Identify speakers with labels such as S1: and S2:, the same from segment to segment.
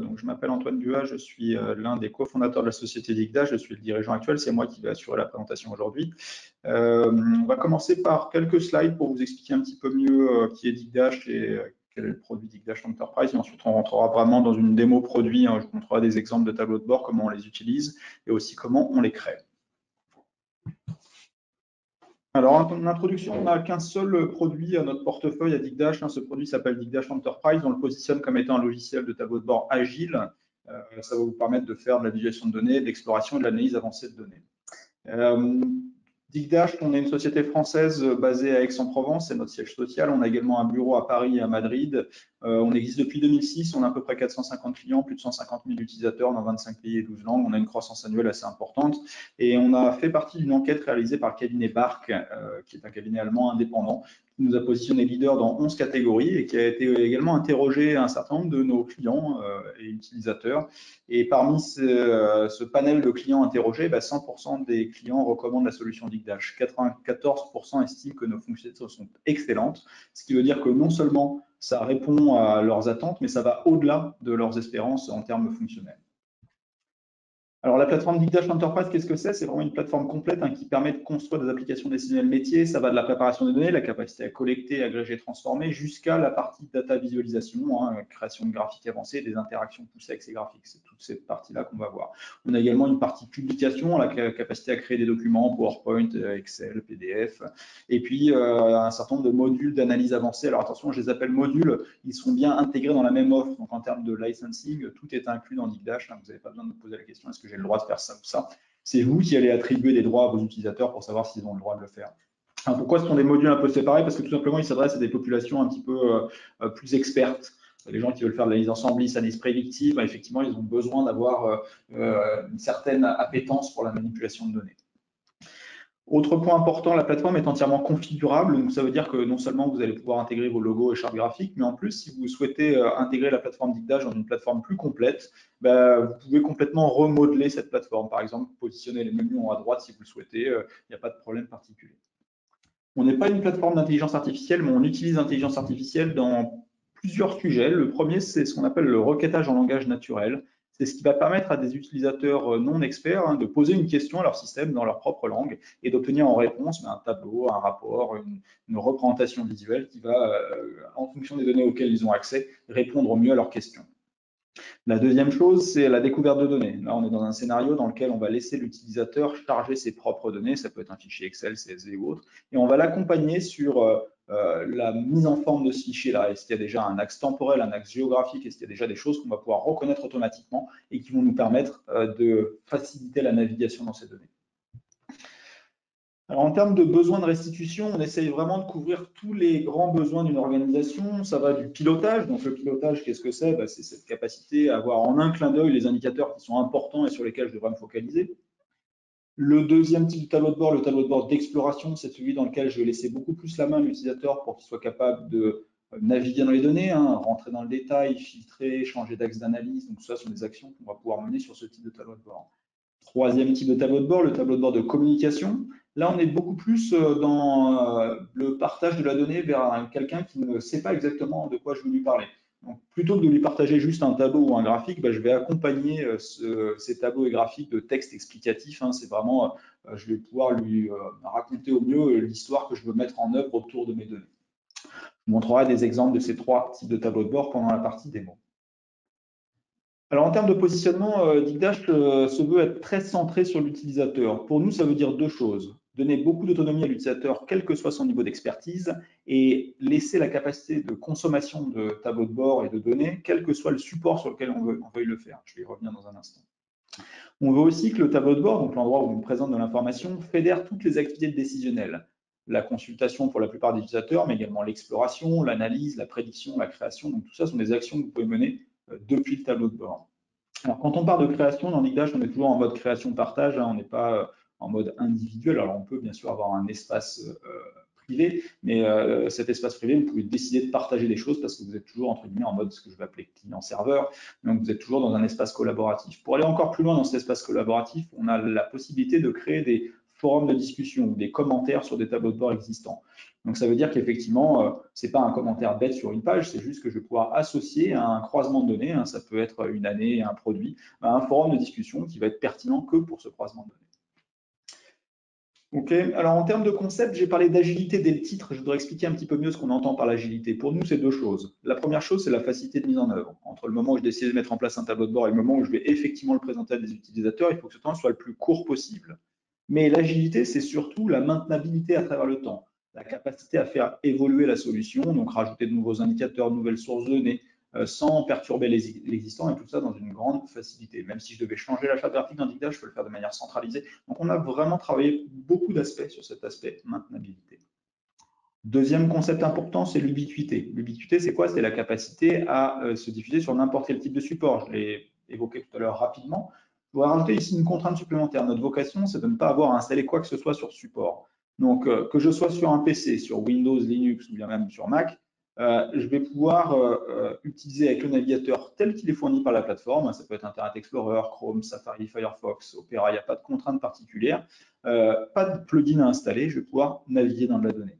S1: Donc, je m'appelle Antoine Buat, je suis l'un des cofondateurs de la société Digdash, je suis le dirigeant actuel, c'est moi qui vais assurer la présentation aujourd'hui. On va commencer par quelques slides pour vous expliquer un petit peu mieux qui est Digdash et quel est le produit Digdash Enterprise. Et ensuite, on rentrera vraiment dans une démo produit. Je vous montrerai des exemples de tableaux de bord, comment on les utilise et aussi comment on les crée. Alors, en introduction, on n'a qu'un seul produit à notre portefeuille à Digdash. Ce produit s'appelle Digdash Enterprise. On le positionne comme étant un logiciel de tableau de bord agile. Ça va vous permettre de faire de la visualisation de données, de l'exploration et de l'analyse avancée de données. Digdash, on est une société française basée à Aix-en-Provence, c'est notre siège social. On a également un bureau à Paris et à Madrid. On existe depuis 2006, on a à peu près 450 clients, plus de 150 000 utilisateurs dans 25 pays et 12 langues. On a une croissance annuelle assez importante et on a fait partie d'une enquête réalisée par le cabinet Bark, qui est un cabinet allemand indépendant, qui nous a positionné leader dans 11 catégories et qui a été également interrogé un certain nombre de nos clients et utilisateurs. Et parmi ce panel de clients interrogés, 100% des clients recommandent la solution Digdash. 94% estiment que nos fonctionnalités sont excellentes, ce qui veut dire que non seulement ça répond à leurs attentes, mais ça va au-delà de leurs espérances en termes fonctionnels. Alors, la plateforme Digdash Enterprise, qu'est-ce que c'est? C'est vraiment une plateforme complète qui permet de construire des applications décisionnelles métiers. Ça va de la préparation des données, la capacité à collecter, agréger, transformer, jusqu'à la partie data visualisation, création de graphiques avancés, des interactions poussées avec ces graphiques. C'est toute cette partie-là qu'on va voir. On a également une partie publication, la capacité à créer des documents, PowerPoint, Excel, PDF, et puis un certain nombre de modules d'analyse avancée. Alors attention, je les appelle modules, ils sont bien intégrés dans la même offre. Donc en termes de licensing, tout est inclus dans Digdash. Vous n'avez pas besoin de me poser la question, est-ce que j'ai le droit de faire ça ou ça? C'est vous qui allez attribuer des droits à vos utilisateurs pour savoir s'ils ont le droit de le faire. Alors, pourquoi ce sont des modules un peu séparés? Parce que tout simplement, ils s'adressent à des populations un petit peu plus expertes. Les gens qui veulent faire de l'analyse ensembliste, analyse prédictive, effectivement, ils ont besoin d'avoir une certaine appétence pour la manipulation de données. Autre point important, la plateforme est entièrement configurable, donc ça veut dire que non seulement vous allez pouvoir intégrer vos logos et chartes graphiques, mais en plus, si vous souhaitez intégrer la plateforme Digdash dans une plateforme plus complète, vous pouvez complètement remodeler cette plateforme. Par exemple, positionner les menus en haut à droite si vous le souhaitez, il n'y a pas de problème particulier. On n'est pas une plateforme d'intelligence artificielle, mais on utilise l'intelligence artificielle dans plusieurs sujets. Le premier, c'est ce qu'on appelle le requêtage en langage naturel. C'est ce qui va permettre à des utilisateurs non experts de poser une question à leur système dans leur propre langue et d'obtenir en réponse un tableau, un rapport, une représentation visuelle qui va, en fonction des données auxquelles ils ont accès, répondre au mieux à leurs questions. La deuxième chose, c'est la découverte de données. Là, on est dans un scénario dans lequel on va laisser l'utilisateur charger ses propres données, ça peut être un fichier Excel, CSV ou autre, et on va l'accompagner sur la mise en forme de ce fichier-là. Est-ce qu'il y a déjà un axe temporel, un axe géographique? Est-ce qu'il y a déjà des choses qu'on va pouvoir reconnaître automatiquement et qui vont nous permettre de faciliter la navigation dans ces données? Alors, en termes de besoins de restitution, on essaye vraiment de couvrir tous les grands besoins d'une organisation. Ça va du pilotage. Donc, le pilotage, qu'est-ce que c'est? C'est cette capacité à avoir en un clin d'œil les indicateurs qui sont importants et sur lesquels je devrais me focaliser. Le deuxième type de tableau de bord, le tableau de bord d'exploration, c'est celui dans lequel je vais laisser beaucoup plus la main à l'utilisateur pour qu'il soit capable de naviguer dans les données, rentrer dans le détail, filtrer, changer d'axe d'analyse. Donc, ça, ce sont des actions qu'on va pouvoir mener sur ce type de tableau de bord. Troisième type de tableau de bord, le tableau de bord de communication. Là, on est beaucoup plus dans le partage de la donnée vers quelqu'un qui ne sait pas exactement de quoi je veux lui parler. Donc, plutôt que de lui partager juste un tableau ou un graphique, je vais accompagner ces tableaux et graphiques de texte explicatif. C'est vraiment, je vais pouvoir lui raconter au mieux l'histoire que je veux mettre en œuvre autour de mes données. Je vous montrerai des exemples de ces trois types de tableaux de bord pendant la partie démo. Alors, en termes de positionnement, Digdash se veut être très centré sur l'utilisateur. Pour nous, ça veut dire deux choses. Donner beaucoup d'autonomie à l'utilisateur, quel que soit son niveau d'expertise, et laisser la capacité de consommation de tableaux de bord et de données, quel que soit le support sur lequel on veuille le faire. Je vais y revenir dans un instant. On veut aussi que le tableau de bord, donc l'endroit où on présente de l'information, fédère toutes les activités décisionnelles. La consultation pour la plupart des utilisateurs, mais également l'exploration, l'analyse, la prédiction, la création. Donc tout ça sont des actions que vous pouvez mener depuis le tableau de bord. Alors, quand on parle de création dans Digdash, on est toujours en mode création-partage, on n'est pas en mode individuel. Alors, on peut bien sûr avoir un espace privé, mais cet espace privé, vous pouvez décider de partager des choses parce que vous êtes toujours, entre guillemets, en mode ce que je vais appeler client-serveur. Donc, vous êtes toujours dans un espace collaboratif. Pour aller encore plus loin dans cet espace collaboratif, on a la possibilité de créer des forums de discussion ou des commentaires sur des tableaux de bord existants. Donc ça veut dire qu'effectivement, c'est pas un commentaire bête sur une page, c'est juste que je vais pouvoir associer à un croisement de données, hein, ça peut être une année, un produit, à un forum de discussion qui va être pertinent que pour ce croisement de données. Ok, alors en termes de concept, j'ai parlé d'agilité dès le titre, je voudrais expliquer un petit peu mieux ce qu'on entend par l'agilité. Pour nous, c'est deux choses. La première chose, c'est la facilité de mise en œuvre. Entre le moment où je décide de mettre en place un tableau de bord et le moment où je vais effectivement le présenter à des utilisateurs, il faut que ce temps soit le plus court possible. Mais l'agilité, c'est surtout la maintenabilité à travers le temps, la capacité à faire évoluer la solution, donc rajouter de nouveaux indicateurs, de nouvelles sources de données, sans perturber l'existant, et tout ça dans une grande facilité. Même si je devais changer la charte graphique d'un dictat, je peux le faire de manière centralisée. Donc on a vraiment travaillé beaucoup d'aspects sur cet aspect maintenabilité. Deuxième concept important, c'est l'ubiquité. L'ubiquité, c'est quoi? C'est la capacité à se diffuser sur n'importe quel type de support. Je l'ai évoqué tout à l'heure rapidement. Je voudrais rajouter ici une contrainte supplémentaire. Notre vocation, c'est de ne pas avoir à installer quoi que ce soit sur support. Donc, que je sois sur un PC, sur Windows, Linux ou bien même sur Mac, je vais pouvoir utiliser avec le navigateur tel qu'il est fourni par la plateforme. Ça peut être Internet Explorer, Chrome, Safari, Firefox, Opera, il n'y a pas de contrainte particulière. Pas de plugin à installer, je vais pouvoir naviguer dans de la donnée.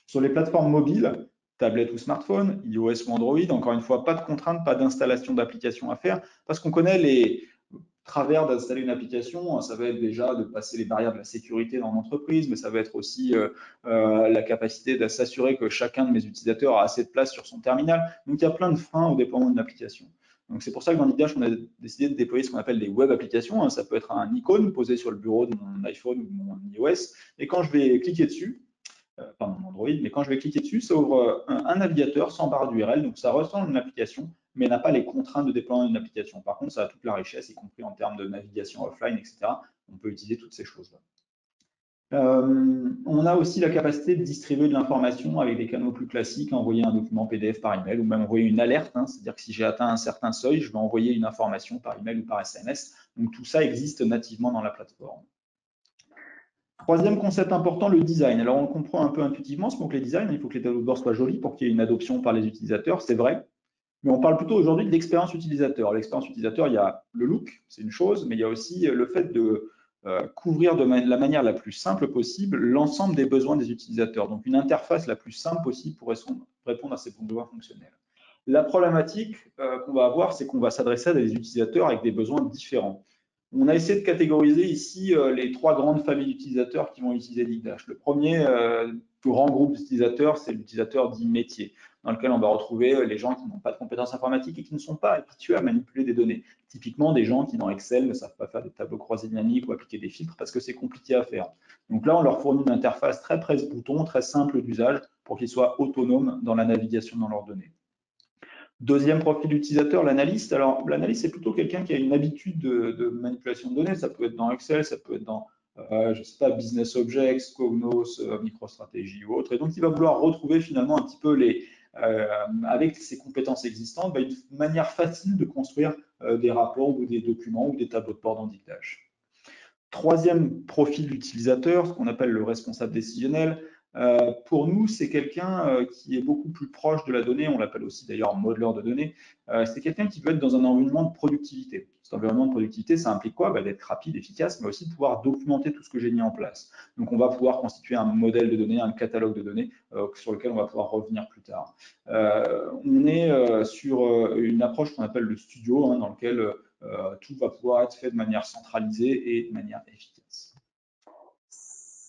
S1: Sur les plateformes mobiles, tablette ou smartphone, iOS ou Android, encore une fois, pas de contrainte, pas d'installation d'application à faire, parce qu'on connaît les travers d'installer une application. Ça va être déjà de passer les barrières de la sécurité dans l'entreprise, mais ça va être aussi la capacité de s'assurer que chacun de mes utilisateurs a assez de place sur son terminal. Donc, il y a plein de freins au déploiement d'une application. Donc, c'est pour ça que dans Dicdash, on a décidé de déployer ce qu'on appelle des web applications. Ça peut être un icône posé sur le bureau de mon iPhone ou de mon iOS. Et quand je vais cliquer dessus, pas mon Android, mais quand je vais cliquer dessus, ça ouvre un navigateur sans barre d'URL, donc ça ressemble à une application, mais n'a pas les contraintes de déploiement d'une application. Par contre, ça a toute la richesse, y compris en termes de navigation offline, etc. On peut utiliser toutes ces choses-là. On a aussi la capacité de distribuer de l'information avec des canaux plus classiques, envoyer un document PDF par email ou même envoyer une alerte, hein, c'est-à-dire que si j'ai atteint un certain seuil, je vais envoyer une information par email ou par SMS. Donc tout ça existe nativement dans la plateforme. Troisième concept important, le design. Alors, on le comprend un peu intuitivement, ce mot-clé design. Il faut que les tableaux de bord soient jolis pour qu'il y ait une adoption par les utilisateurs, c'est vrai. Mais on parle plutôt aujourd'hui de l'expérience utilisateur. L'expérience utilisateur, il y a le look, c'est une chose, mais il y a aussi le fait de couvrir de la manière la plus simple possible l'ensemble des besoins des utilisateurs. Donc, une interface la plus simple possible pour répondre à ces besoins fonctionnels. La problématique qu'on va avoir, c'est qu'on va s'adresser à des utilisateurs avec des besoins différents. On a essayé de catégoriser ici les trois grandes familles d'utilisateurs qui vont utiliser Dicdash. Le premier grand groupe d'utilisateurs, c'est l'utilisateur dit métier, dans lequel on va retrouver les gens qui n'ont pas de compétences informatiques et qui ne sont pas habitués à manipuler des données. Typiquement, des gens qui dans Excel ne savent pas faire des tableaux croisés dynamiques ou appliquer des filtres parce que c'est compliqué à faire. Donc là, on leur fournit une interface très presse-bouton, très simple d'usage pour qu'ils soient autonomes dans la navigation dans leurs données. Deuxième profil d'utilisateur, l'analyste. Alors, l'analyste, c'est plutôt quelqu'un qui a une habitude de manipulation de données. Ça peut être dans Excel, ça peut être dans, je ne sais pas, Business Objects, Cognos, MicroStrategy ou autre. Et donc, il va vouloir retrouver finalement un petit peu avec ses compétences existantes, une manière facile de construire des rapports ou des documents ou des tableaux de bord dans Dicdash. Troisième profil d'utilisateur, ce qu'on appelle le responsable décisionnel. Pour nous, c'est quelqu'un qui est beaucoup plus proche de la donnée, on l'appelle aussi d'ailleurs modeleur de données. C'est quelqu'un qui veut être dans un environnement de productivité. Cet environnement de productivité, ça implique quoi? D'être rapide, efficace, mais aussi de pouvoir documenter tout ce que j'ai mis en place. Donc, on va pouvoir constituer un modèle de données, un catalogue de données sur lequel on va pouvoir revenir plus tard. On est sur une approche qu'on appelle le studio, dans lequel tout va pouvoir être fait de manière centralisée et de manière efficace.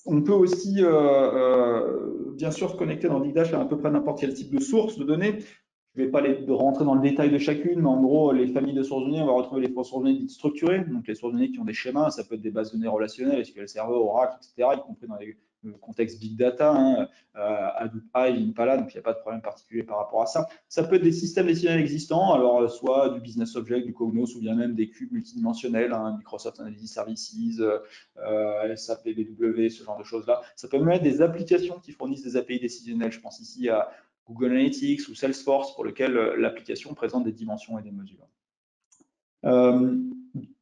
S1: On peut aussi, bien sûr, se connecter dans Dicdash à peu près n'importe quel type de source de données. Je ne vais pas rentrer dans le détail de chacune, mais en gros, les familles de sources de données, on va retrouver les sources de données dites structurées, donc les sources de données qui ont des schémas, ça peut être des bases de données relationnelles, SQL Server, Oracle, etc., y compris dans le contexte Big Data, Hadoop, Hive, Impala, donc il n'y a pas de problème particulier par rapport à ça. Ça peut être des systèmes décisionnels existants, alors soit du Business Object, du Cognos, ou bien même des cubes multidimensionnels, Microsoft Analysis Services, SAP BW, ce genre de choses-là. Ça peut même être des applications qui fournissent des API décisionnelles. Je pense ici à Google Analytics ou Salesforce pour lequel l'application présente des dimensions et des mesures.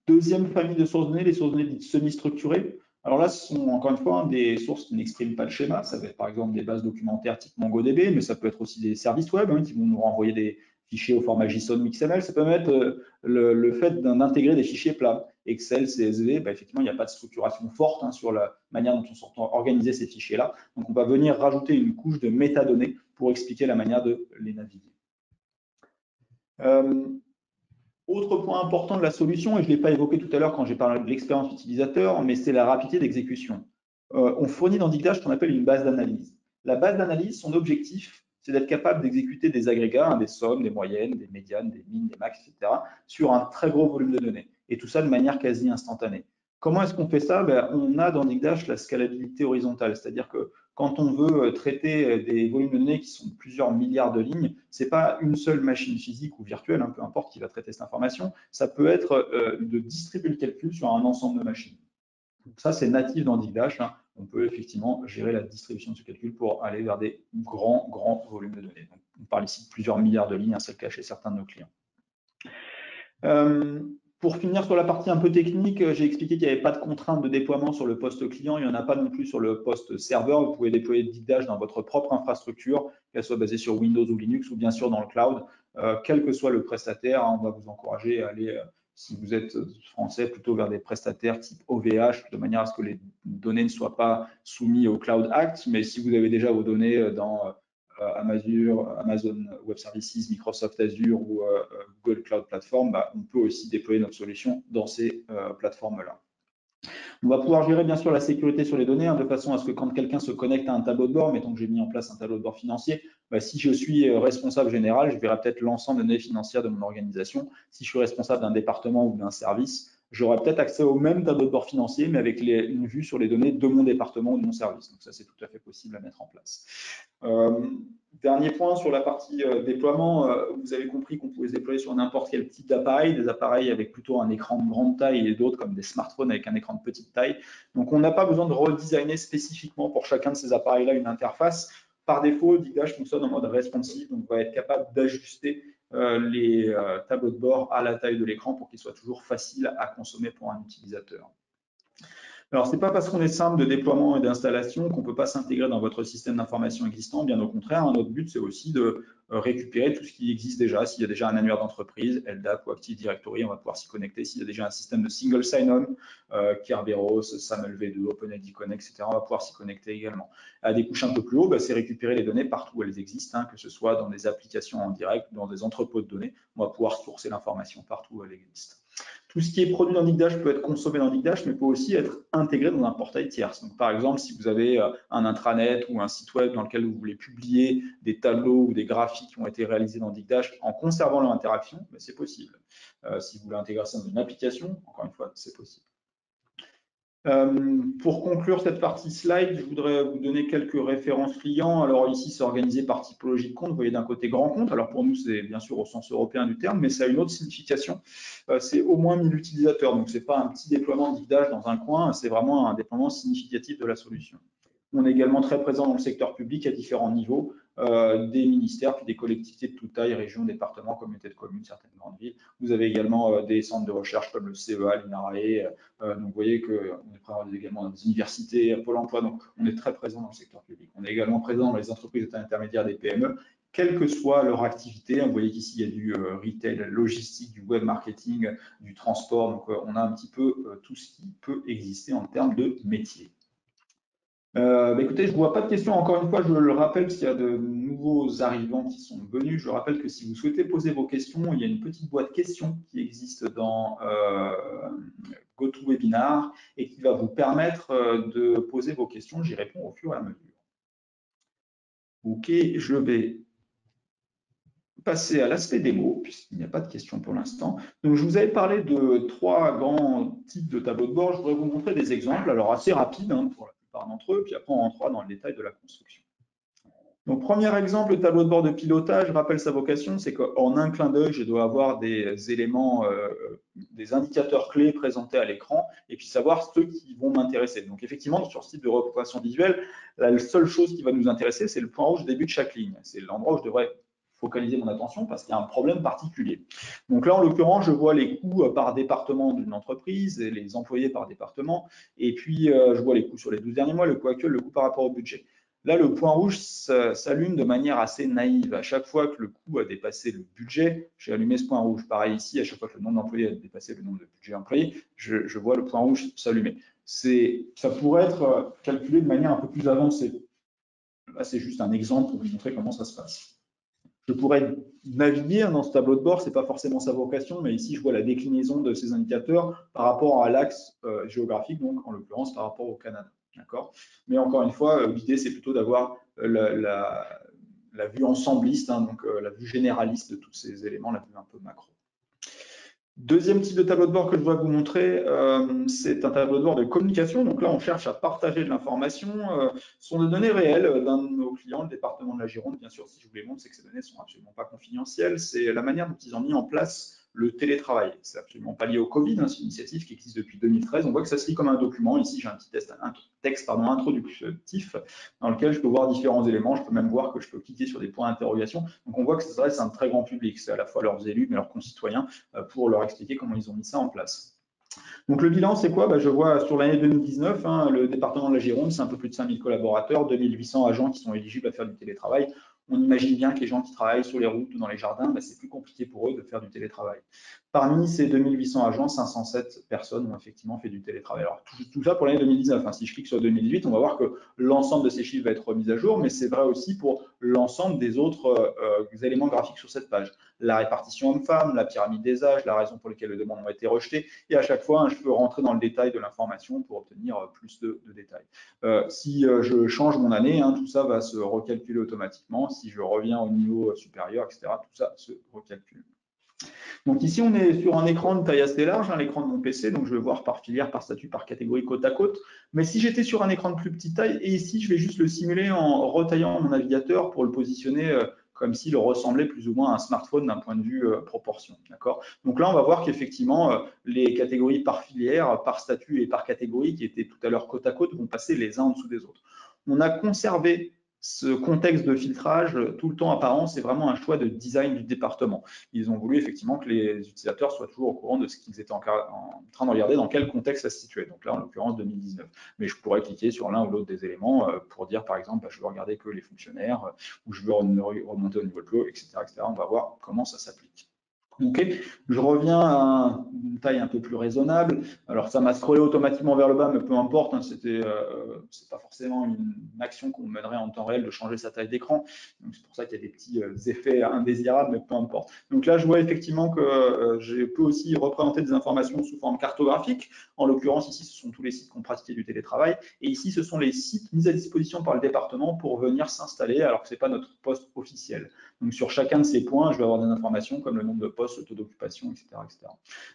S1: Deuxième famille de sources de données, les sources de données dites semi-structurées. Alors là, ce sont encore une fois des sources qui n'expriment pas de schéma. Ça peut être par exemple des bases documentaires type MongoDB, mais ça peut être aussi des services web qui vont nous renvoyer des fichiers au format JSON ou XML. Ça peut même être le fait d'intégrer des fichiers plats. Excel, CSV, effectivement, il n'y a pas de structuration forte sur la manière dont on sont organisés ces fichiers-là. Donc, on va venir rajouter une couche de métadonnées pour expliquer la manière de les naviguer. Autre point important de la solution, et je ne l'ai pas évoqué tout à l'heure quand j'ai parlé de l'expérience utilisateur, mais c'est la rapidité d'exécution. On fournit dans Digdash ce qu'on appelle une base d'analyse. La base d'analyse, son objectif, c'est d'être capable d'exécuter des agrégats, des sommes, des moyennes, des médianes, des mines, des max, etc., sur un très gros volume de données, et tout ça de manière quasi instantanée. Comment est-ce qu'on fait ça? On a dans Digdash la scalabilité horizontale, c'est-à-dire que quand on veut traiter des volumes de données qui sont de plusieurs milliards de lignes, ce n'est pas une seule machine physique ou virtuelle, peu importe qui va traiter cette information, ça peut être de distribuer le calcul sur un ensemble de machines. Donc ça, c'est natif dans Digdash. On peut effectivement gérer la distribution de ce calcul pour aller vers des grands volumes de données. Donc, on parle ici de plusieurs milliards de lignes, c'est le cas chez certains de nos clients. Pour finir sur la partie un peu technique, j'ai expliqué qu'il n'y avait pas de contrainte de déploiement sur le poste client, il n'y en a pas non plus sur le poste serveur. Vous pouvez déployer Digdash dans votre propre infrastructure, qu'elle soit basée sur Windows ou Linux ou bien sûr dans le cloud. Quel que soit le prestataire, on va vous encourager à aller, si vous êtes français, plutôt vers des prestataires type OVH, de manière à ce que les données ne soient pas soumises au Cloud Act. Mais si vous avez déjà vos données dans Amazon Web Services, Microsoft Azure ou Google Cloud Platform, on peut aussi déployer notre solution dans ces plateformes-là. On va pouvoir gérer bien sûr la sécurité sur les données de façon à ce que quand quelqu'un se connecte à un tableau de bord, mettons que j'ai mis en place un tableau de bord financier, si je suis responsable général, je verrai peut-être l'ensemble des données financières de mon organisation. Si je suis responsable d'un département ou d'un service, j'aurai peut-être accès au même tableau de bord financier, mais avec une vue sur les données de mon département ou de mon service. Donc ça, c'est tout à fait possible à mettre en place. Dernier point sur la partie déploiement, vous avez compris qu'on pouvait se déployer sur n'importe quel type d'appareil, des appareils avec plutôt un écran de grande taille et d'autres comme des smartphones avec un écran de petite taille. Donc on n'a pas besoin de redesigner spécifiquement pour chacun de ces appareils-là une interface. Par défaut, Digdash fonctionne en mode responsive, donc on va être capable d'ajuster les tableaux de bord à la taille de l'écran pour qu'ils soient toujours faciles à consommer pour un utilisateur. Alors, ce n'est pas parce qu'on est simple de déploiement et d'installation qu'on ne peut pas s'intégrer dans votre système d'information existant. Bien au contraire, notre but, c'est aussi de récupérer tout ce qui existe déjà. S'il y a déjà un annuaire d'entreprise, LDAP ou Active Directory, on va pouvoir s'y connecter. S'il y a déjà un système de single sign-on, Kerberos, SAMLv2, OpenID Connect, etc., on va pouvoir s'y connecter également. À des couches un peu plus haut, c'est récupérer les données partout où elles existent, que ce soit dans des applications en direct, dans des entrepôts de données. On va pouvoir sourcer l'information partout où elle existe. Tout ce qui est produit dans Digdash peut être consommé dans Digdash, mais peut aussi être intégré dans un portail tierce. Donc, par exemple, si vous avez un intranet ou un site web dans lequel vous voulez publier des tableaux ou des graphiques qui ont été réalisés dans Digdash en conservant leur interaction, c'est possible. Si vous voulez intégrer ça dans une application, encore une fois, c'est possible. Pour conclure cette partie slide, je voudrais vous donner quelques références clients. Alors ici, c'est organisé par typologie de compte. Vous voyez d'un côté grand compte. Alors pour nous, c'est bien sûr au sens européen du terme, mais ça a une autre signification. C'est au moins 1000 utilisateurs. Donc, ce n'est pas un petit déploiement de Digdash dans un coin, c'est vraiment un déploiement significatif de la solution. On est également très présent dans le secteur public à différents niveaux, des ministères, puis des collectivités de toute taille, régions, départements, communautés de communes, certaines grandes villes. Vous avez également des centres de recherche comme le CEA, l'INRAE. Donc, vous voyez qu'on est présent également dans des universités, Pôle emploi. Donc, on est très présent dans le secteur public. On est également présent dans les entreprises intermédiaires des PME, quelle que soit leur activité. Vous voyez qu'ici, il y a du retail, logistique, du web marketing, du transport. Donc, on a un petit peu tout ce qui peut exister en termes de métier. Écoutez, je ne vois pas de questions. Encore une fois, je le rappelle, parce qu'il y a de nouveaux arrivants qui sont venus. Je rappelle que si vous souhaitez poser vos questions, il y a une petite boîte questions qui existe dans GoToWebinar et qui va vous permettre de poser vos questions. J'y réponds au fur et à mesure. OK, je vais passer à l'aspect démo, puisqu'il n'y a pas de questions pour l'instant. Donc, je vous avais parlé de 3 grands types de tableaux de bord. Je voudrais vous montrer des exemples, alors assez rapides pour la plupart d'entre eux, puis après on rentrera dans le détail de la construction. Donc, premier exemple, le tableau de bord de pilotage. Je rappelle sa vocation, c'est qu'en un clin d'œil, je dois avoir des éléments, des indicateurs clés présentés à l'écran, et puis savoir ceux qui vont m'intéresser. Donc, effectivement, sur ce type de représentation visuelle, la seule chose qui va nous intéresser, c'est le point rouge au début de chaque ligne. C'est l'endroit où je devrais focaliser mon attention parce qu'il y a un problème particulier. Donc là, en l'occurrence, je vois les coûts par département d'une entreprise, et les employés par département, et puis je vois les coûts sur les 12 derniers mois, le coût actuel, le coût par rapport au budget. Là, le point rouge s'allume de manière assez naïve. À chaque fois que le coût a dépassé le budget, j'ai allumé ce point rouge. Pareil ici, à chaque fois que le nombre d'employés a dépassé le nombre de budget employés, je vois le point rouge s'allumer. Ça pourrait être calculé de manière un peu plus avancée. Là, c'est juste un exemple pour vous montrer comment ça se passe. Je pourrais naviguer dans ce tableau de bord, ce n'est pas forcément sa vocation, mais ici, je vois la déclinaison de ces indicateurs par rapport à l'axe géographique, donc en l'occurrence par rapport au Canada. D'accord. Mais encore une fois, l'idée, c'est plutôt d'avoir la vue ensembliste, hein, donc la vue généraliste de tous ces éléments, la vue un peu macro. Deuxième type de tableau de bord que je dois vous montrer, c'est un tableau de bord de communication. Donc là, on cherche à partager de l'information. Ce sont des données réelles d'un de nos clients, le département de la Gironde. Bien sûr, si je vous les montre, c'est que ces données ne sont absolument pas confidentielles. C'est la manière dont ils ont mis en place le télétravail. C'est absolument pas lié au Covid, hein, c'est une initiative qui existe depuis 2013. On voit que ça se lit comme un document. Ici, j'ai un petit texte introductif dans lequel je peux voir différents éléments. Je peux même voir que je peux cliquer sur des points d'interrogation. Donc, on voit que ça s'adresse à un très grand public. C'est à la fois leurs élus, mais leurs concitoyens, pour leur expliquer comment ils ont mis ça en place. Donc le bilan, c'est quoi? Je vois sur l'année 2019, hein, le département de la Gironde, c'est un peu plus de 5000 collaborateurs, 2800 agents qui sont éligibles à faire du télétravail. On imagine bien que les gens qui travaillent sur les routes ou dans les jardins, c'est plus compliqué pour eux de faire du télétravail. Parmi ces 2800 agents, 507 personnes ont effectivement fait du télétravail. Alors tout ça pour l'année 2019. Hein. Si je clique sur 2018, on va voir que l'ensemble de ces chiffres va être remis à jour, mais c'est vrai aussi pour l'ensemble des autres éléments graphiques sur cette page. La répartition hommes-femmes, la pyramide des âges, la raison pour laquelle les demandes ont été rejetées, et à chaque fois, hein, je peux rentrer dans le détail de l'information pour obtenir plus de détails. Si je change mon année, hein, tout ça va se recalculer automatiquement. Si je reviens au niveau supérieur, etc., tout ça se recalcule. Donc ici, on est sur un écran de taille assez large, hein, l'écran de mon PC, donc je vais voir par filière, par statut, par catégorie, côte à côte. Mais si j'étais sur un écran de plus petite taille, et ici, je vais juste le simuler en retaillant mon navigateur pour le positionner comme s'il ressemblait plus ou moins à un smartphone d'un point de vue proportion. D'accord. Donc là, on va voir qu'effectivement, les catégories par filière, par statut et par catégorie, qui étaient tout à l'heure côte à côte, vont passer les uns en dessous des autres. On a conservé ce contexte de filtrage tout le temps apparent, c'est vraiment un choix de design du département. Ils ont voulu effectivement que les utilisateurs soient toujours au courant de ce qu'ils étaient en train de regarder, dans quel contexte ça se situait. Donc là, en l'occurrence, 2019. Mais je pourrais cliquer sur l'un ou l'autre des éléments pour dire, par exemple, je veux regarder que les fonctionnaires, ou je veux remonter au niveau de l'eau, etc., etc. On va voir comment ça s'applique. Ok, je reviens à une taille un peu plus raisonnable. Alors ça m'a scrollé automatiquement vers le bas, mais peu importe, hein, c'est pas forcément une action qu'on mènerait en temps réel de changer sa taille d'écran. Donc c'est pour ça qu'il y a des petits effets indésirables, mais peu importe. Donc là, je vois effectivement que je peux aussi représenter des informations sous forme cartographique. En l'occurrence, ici, ce sont tous les sites qui ont pratiqué du télétravail. Et ici, ce sont les sites mis à disposition par le département pour venir s'installer, alors que ce n'est pas notre poste officiel. Donc sur chacun de ces points, je vais avoir des informations comme le nombre de postes, le taux d'occupation, etc., etc.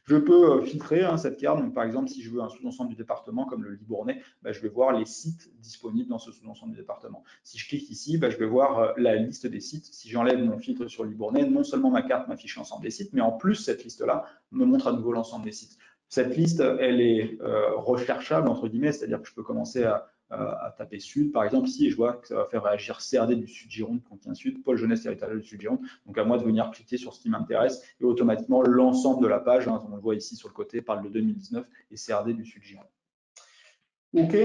S1: Je peux filtrer cette carte. Donc par exemple, si je veux un sous-ensemble du département comme le Libournais, je vais voir les sites disponibles dans ce sous-ensemble du département. Si je clique ici, je vais voir la liste des sites. Si j'enlève mon filtre sur Libournais, non seulement ma carte m'affiche l'ensemble des sites, mais en plus, cette liste-là me montre à nouveau l'ensemble des sites. Cette liste, elle est recherchable, entre guillemets, c'est-à-dire que je peux commencer à taper Sud, par exemple, ici, et je vois que ça va faire réagir CRD du Sud Gironde contient Sud, pôle jeunesse territoriale du Sud Gironde. Donc, à moi de venir cliquer sur ce qui m'intéresse et automatiquement, l'ensemble de la page, hein, on le voit ici sur le côté, parle de 2019 et CRD du Sud Gironde. OK,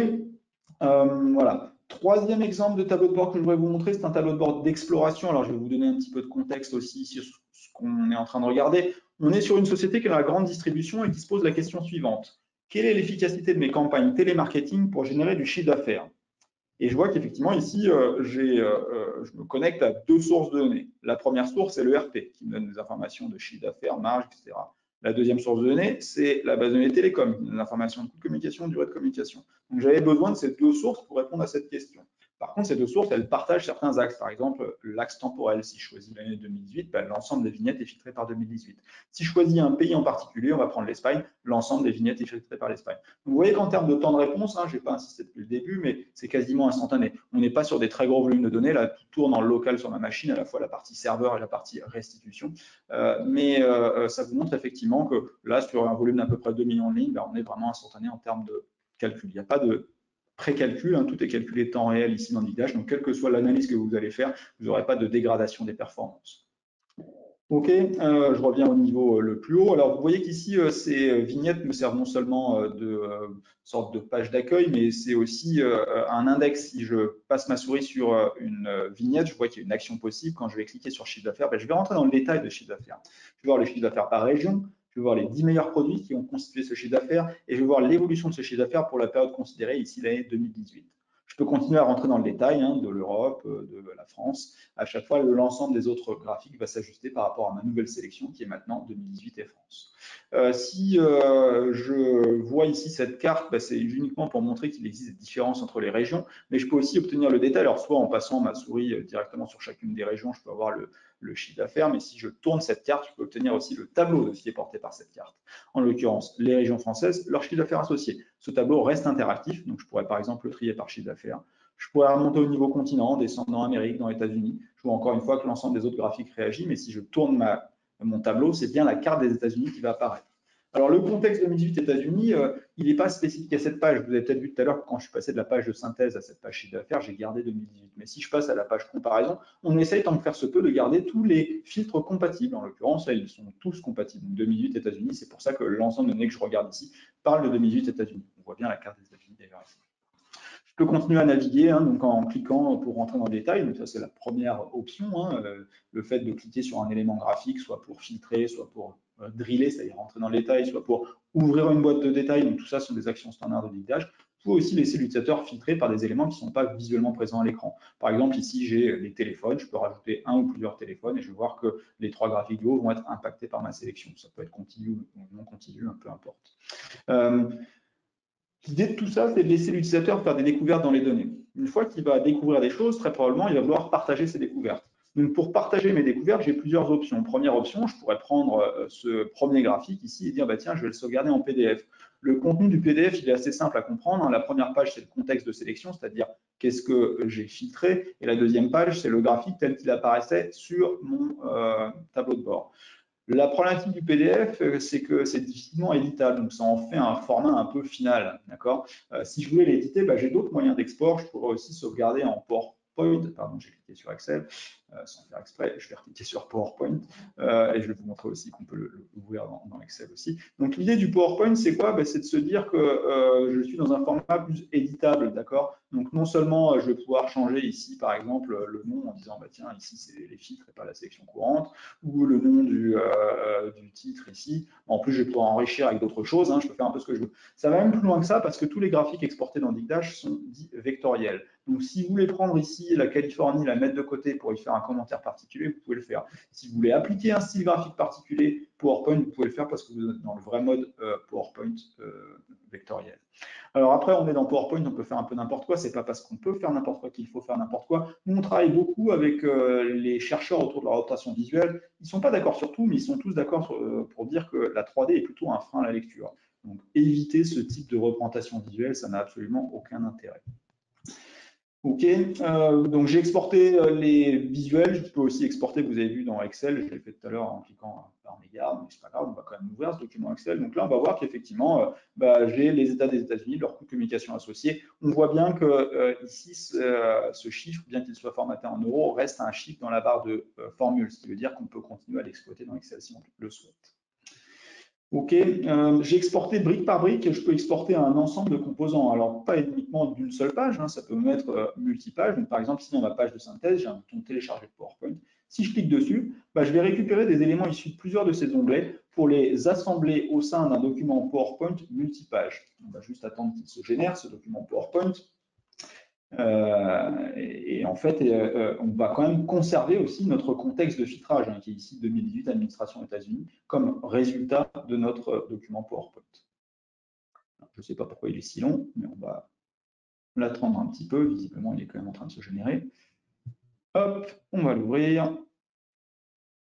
S1: voilà. Troisième exemple de tableau de bord que je voudrais vous montrer, c'est un tableau de bord d'exploration. Alors, je vais vous donner un petit peu de contexte aussi sur ce qu'on est en train de regarder. On est sur une société qui a la grande distribution et qui se pose la question suivante. Quelle est l'efficacité de mes campagnes télémarketing pour générer du chiffre d'affaires? Et je vois qu'effectivement, ici, je me connecte à deux sources de données. La première source, c'est le RP, qui me donne des informations de chiffre d'affaires, marge, etc. La deuxième source de données, c'est la base de données télécom, qui me donne l'information de coût de communication, durée de communication. Donc, j'avais besoin de ces deux sources pour répondre à cette question. Par contre, ces deux sources, elles partagent certains axes. Par exemple, l'axe temporel, si je choisis l'année 2018, l'ensemble des vignettes est filtré par 2018. Si je choisis un pays en particulier, on va prendre l'Espagne, l'ensemble des vignettes est filtré par l'Espagne. Donc, vous voyez qu'en termes de temps de réponse, je n'ai pas insisté depuis le début, mais c'est quasiment instantané. On n'est pas sur des très gros volumes de données, là, tout tourne en local sur ma machine, à la fois la partie serveur et la partie restitution. Mais ça vous montre effectivement que là, sur un volume d'à peu près 2 millions de lignes, on est vraiment instantané en termes de calcul. Il n'y a pas de pré-calcul, tout est calculé temps réel ici dans Digdash, donc quelle que soit l'analyse que vous allez faire, vous n'aurez pas de dégradation des performances. Ok, je reviens au niveau le plus haut. Alors, vous voyez qu'ici, ces vignettes me servent non seulement de sorte de page d'accueil, mais c'est aussi un index. Si je passe ma souris sur une vignette, je vois qu'il y a une action possible. Quand je vais cliquer sur chiffre d'affaires, ben, je vais rentrer dans le détail de chiffre d'affaires. Je vais voir le chiffre d'affaires par région, je vais voir les 10 meilleurs produits qui ont constitué ce chiffre d'affaires et je vais voir l'évolution de ce chiffre d'affaires pour la période considérée, ici l'année 2018. Je peux continuer à rentrer dans le détail de l'Europe, de la France. À chaque fois, l'ensemble des autres graphiques va s'ajuster par rapport à ma nouvelle sélection qui est maintenant 2018 et France. Si je vois ici cette carte, bah, c'est uniquement pour montrer qu'il existe des différences entre les régions, mais je peux aussi obtenir le détail. Alors, soit en passant ma souris directement sur chacune des régions, je peux avoir le chiffre d'affaires, mais si je tourne cette carte, je peux obtenir aussi le tableau de ce qui est porté par cette carte. En l'occurrence, les régions françaises, leur chiffre d'affaires associé. Ce tableau reste interactif, donc je pourrais par exemple le trier par chiffre d'affaires. Je pourrais remonter au niveau continent, descendre en Amérique, dans les États-Unis. Je vois encore une fois que l'ensemble des autres graphiques réagit, mais si je tourne mon tableau, c'est bien la carte des États-Unis qui va apparaître. Alors, le contexte 2018 États-Unis, il n'est pas spécifique à cette page. Vous avez peut-être vu tout à l'heure que quand je suis passé de la page de synthèse à cette page chiffre d'affaires, j'ai gardé 2018. Mais si je passe à la page comparaison, on essaye tant que faire se peut de garder tous les filtres compatibles. En l'occurrence, là, ils sont tous compatibles. Donc, 2018 États-Unis, c'est pour ça que l'ensemble de données que je regarde ici parle de 2018 États-Unis. On voit bien la carte des États-Unis d'ailleurs ici. Je peux continuer à naviguer donc en cliquant pour rentrer dans le détail. Donc ça, c'est la première option. Le fait de cliquer sur un élément graphique, soit pour filtrer, soit pour driller, c'est-à-dire rentrer dans le détail, soit pour ouvrir une boîte de détails. Donc tout ça sont des actions standards de Digdash. Vous pouvez aussi laisser l'utilisateur filtrer par des éléments qui ne sont pas visuellement présents à l'écran. Par exemple, ici, j'ai les téléphones. Je peux rajouter un ou plusieurs téléphones et je vais voir que les trois graphiques du haut vont être impactés par ma sélection. Ça peut être continu ou non continu, peu importe. L'idée de tout ça, c'est de laisser l'utilisateur faire des découvertes dans les données. Une fois qu'il va découvrir des choses, très probablement, il va vouloir partager ses découvertes. Donc, pour partager mes découvertes, j'ai plusieurs options. Première option, je pourrais prendre ce premier graphique ici et dire, bah, tiens, je vais le sauvegarder en PDF. Le contenu du PDF, il est assez simple à comprendre. La première page, c'est le contexte de sélection, c'est-à-dire qu'est-ce que j'ai filtré. Et la deuxième page, c'est le graphique tel qu'il apparaissait sur mon tableau de bord. La problématique du PDF, c'est que c'est difficilement éditable, donc ça en fait un format un peu final, d'accord. Si je voulais l'éditer, bah, j'ai d'autres moyens d'export. Je pourrais aussi sauvegarder en PowerPoint. Pardon, j'ai cliqué sur Excel sans faire exprès. Je vais cliquer sur PowerPoint et je vais vous montrer aussi qu'on peut l'ouvrir dans Excel aussi. Donc l'idée du PowerPoint, c'est quoi? Bah, c'est de se dire que je suis dans un format plus éditable, d'accord. Donc non seulement je vais pouvoir changer ici, par exemple, le nom en disant, bah, tiens, ici c'est les filtres et pas la sélection courante, ou le nom du titre ici. En plus, je vais pouvoir enrichir avec d'autres choses. Je peux faire un peu ce que je veux. Ça va même plus loin que ça parce que tous les graphiques exportés dans Digdash sont dits vectoriels. Donc, si vous voulez prendre ici la Californie, la mettre de côté pour y faire un commentaire particulier, vous pouvez le faire. Si vous voulez appliquer un style graphique particulier PowerPoint, vous pouvez le faire parce que vous êtes dans le vrai mode PowerPoint vectoriel. Alors après, on est dans PowerPoint, on peut faire un peu n'importe quoi. C'est pas parce qu'on peut faire n'importe quoi qu'il faut faire n'importe quoi. Nous, on travaille beaucoup avec les chercheurs autour de la représentation visuelle. Ils ne sont pas d'accord sur tout, mais ils sont tous d'accord pour dire que la 3D est plutôt un frein à la lecture. Donc, éviter ce type de représentation visuelle, ça n'a absolument aucun intérêt. Ok, donc j'ai exporté les visuels, je peux aussi exporter, vous avez vu dans Excel, je l'ai fait tout à l'heure en cliquant par mégarde, mais c'est pas grave, on va quand même ouvrir ce document Excel. Donc là, on va voir qu'effectivement, j'ai les États des États-Unis, leur coût de communication associé. On voit bien que ici, ce chiffre, bien qu'il soit formaté en euros, reste un chiffre dans la barre de formule, ce qui veut dire qu'on peut continuer à l'exploiter dans Excel si on le souhaite. Ok, j'ai exporté brique par brique, je peux exporter un ensemble de composants. Alors, pas uniquement d'une seule page, ça peut me mettre multipage. Donc, par exemple, ici, dans ma page de synthèse, j'ai un bouton télécharger de PowerPoint. Si je clique dessus, je vais récupérer des éléments issus de plusieurs de ces onglets pour les assembler au sein d'un document PowerPoint multipage. On va juste attendre qu'il se génère, ce document PowerPoint. Et en fait, on va quand même conserver aussi notre contexte de filtrage, qui est ici 2018 Administration États-Unis, comme résultat de notre document PowerPoint. Alors, je ne sais pas pourquoi il est si long, mais on va l'attendre un petit peu. Visiblement, il est quand même en train de se générer. Hop, on va l'ouvrir.